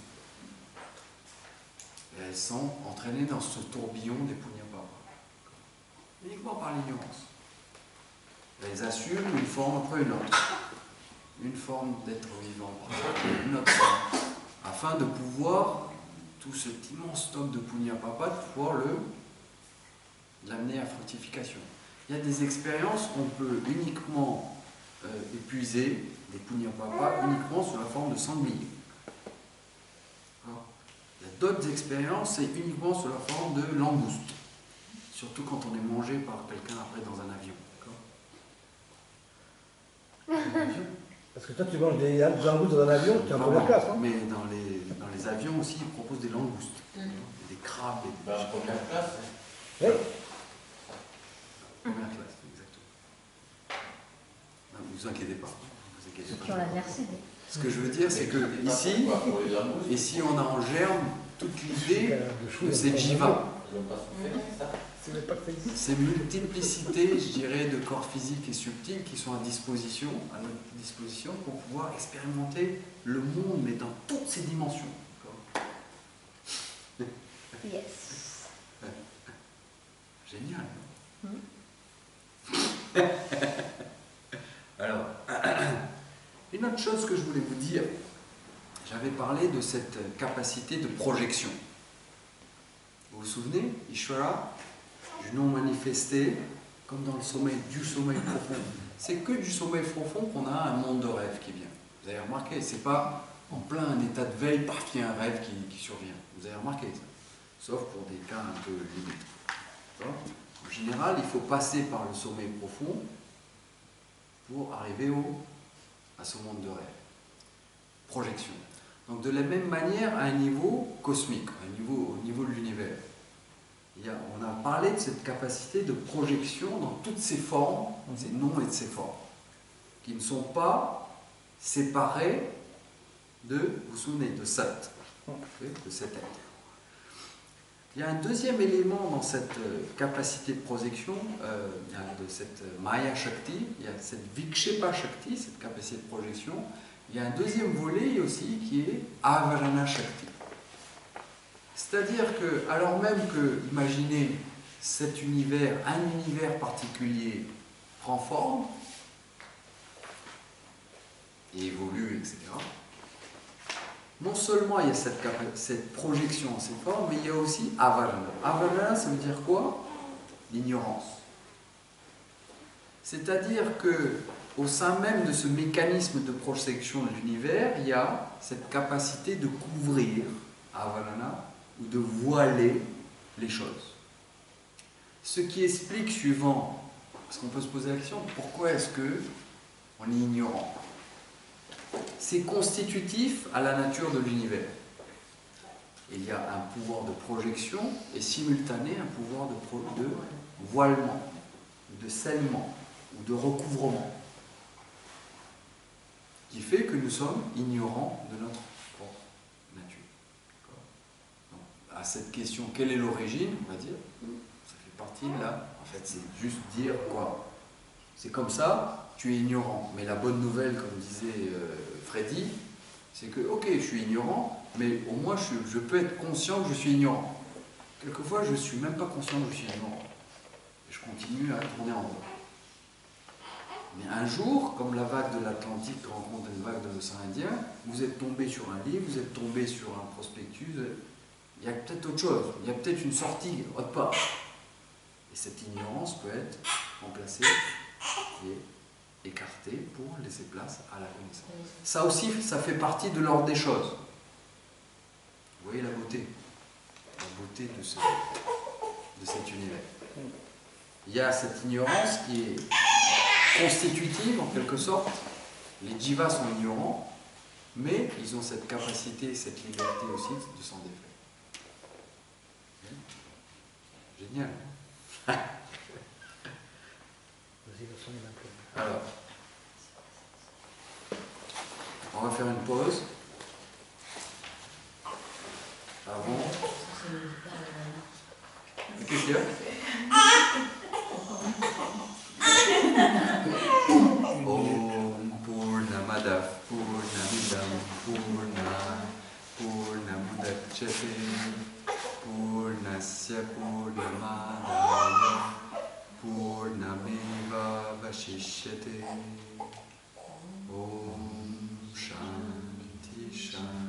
Et elles sont entraînées dans ce tourbillon des punya-papa. Uniquement par l'ignorance. Elles assument une forme après une autre. Une forme d'être vivant, une autre forme, afin de pouvoir, tout cet immense stock de punya-papa, de pouvoir l'amener à fructification. Il y a des expériences qu'on peut uniquement épuiser, des punya-papa, uniquement sous la forme de sanglier. Il y a d'autres expériences, c'est uniquement sous la forme de langouste, surtout quand on est mangé par quelqu'un après dans un avion. Parce que toi, tu manges des langoustes dans un avion, tu es en première classe. Hein? Mais dans les avions aussi, ils proposent des langoustes, des crabes. En première classe. Oui. Première classe, exactement. Non, ne vous inquiétez pas. Qui ont la Mercedes. Ce que je veux dire, c'est que ici, on a en germe toute l'idée de cette jiva. Ces multiplicités, je dirais, de corps physiques et subtils qui sont à notre disposition pour pouvoir expérimenter le monde, mais dans toutes ses dimensions. Yes. Génial. j'avais parlé de cette capacité de projection. Vous vous souvenez, Ishvara, du non manifesté, comme dans le sommeil, du sommeil profond. C'est que du sommeil profond qu'on a un monde de rêve qui vient. Vous avez remarqué, c'est pas en plein état de veille, paf, il y a un rêve qui survient. Vous avez remarqué ça. Sauf pour des cas un peu limites. En général, il faut passer par le sommeil profond pour arriver à ce monde de rêve. Projection. Donc de la même manière, à un niveau cosmique, au niveau de l'univers. On a parlé de cette capacité de projection dans toutes ses formes, ses noms et de ses formes, qui ne sont pas séparés de, vous vous souvenez, de Sat, de cet être. Il y a un deuxième élément dans cette capacité de projection, de cette Maya Shakti, il y a cette Vikshepa Shakti, cette capacité de projection. Il y a un deuxième volet aussi qui est Avarana Shakti. C'est-à-dire que, alors même que, imaginez, cet univers, un univers particulier prend forme, et évolue, etc. Non seulement il y a cette projection en cette forme, mais il y a aussi Avarana. Avarana, ça veut dire quoi? L'ignorance. C'est-à-dire que, au sein même de ce mécanisme de projection de l'univers, il y a cette capacité de couvrir, Avarana, ou de voiler les choses. Ce qui explique suivant, parce qu'on peut se poser la question, pourquoi est-ce qu'on est ignorant? C'est constitutif à la nature de l'univers. Il y a un pouvoir de projection et simultané un pouvoir de voilement, de scellement ou de recouvrement, qui fait que nous sommes ignorants de notre propre nature. Donc, à cette question, quelle est l'origine, on va dire, ça fait partie de là. En fait, c'est juste dire quoi. C'est comme ça, tu es ignorant. Mais la bonne nouvelle, comme disait Freddy, c'est que, ok, je suis ignorant, mais au moins je peux être conscient que je suis ignorant. Quelquefois, je ne suis même pas conscient que je suis ignorant. Et je continue à tourner en rond. Mais un jour, comme la vague de l'Atlantique rencontre une vague de l'océan Indien, vous êtes tombé sur un livre, vous êtes tombé sur un prospectus, il y a peut-être autre chose, il y a peut-être une sortie autre part. Et cette ignorance peut être remplacée et écartée pour laisser place à la connaissance. Ça aussi, ça fait partie de l'ordre des choses. Vous voyez la beauté de cet univers. Il y a cette ignorance qui est constitutive en quelque sorte. Les jivas sont ignorants, mais ils ont cette capacité, cette liberté aussi de s'en défaire. Génial. Alors, on va faire une pause. Avant. Qu'est-ce qu'il y a? Om Purnamada Purnamidam Purnamudachyate Purnasya Purnamadaya Purnameva Vashishyate. Om Shanti Shanti.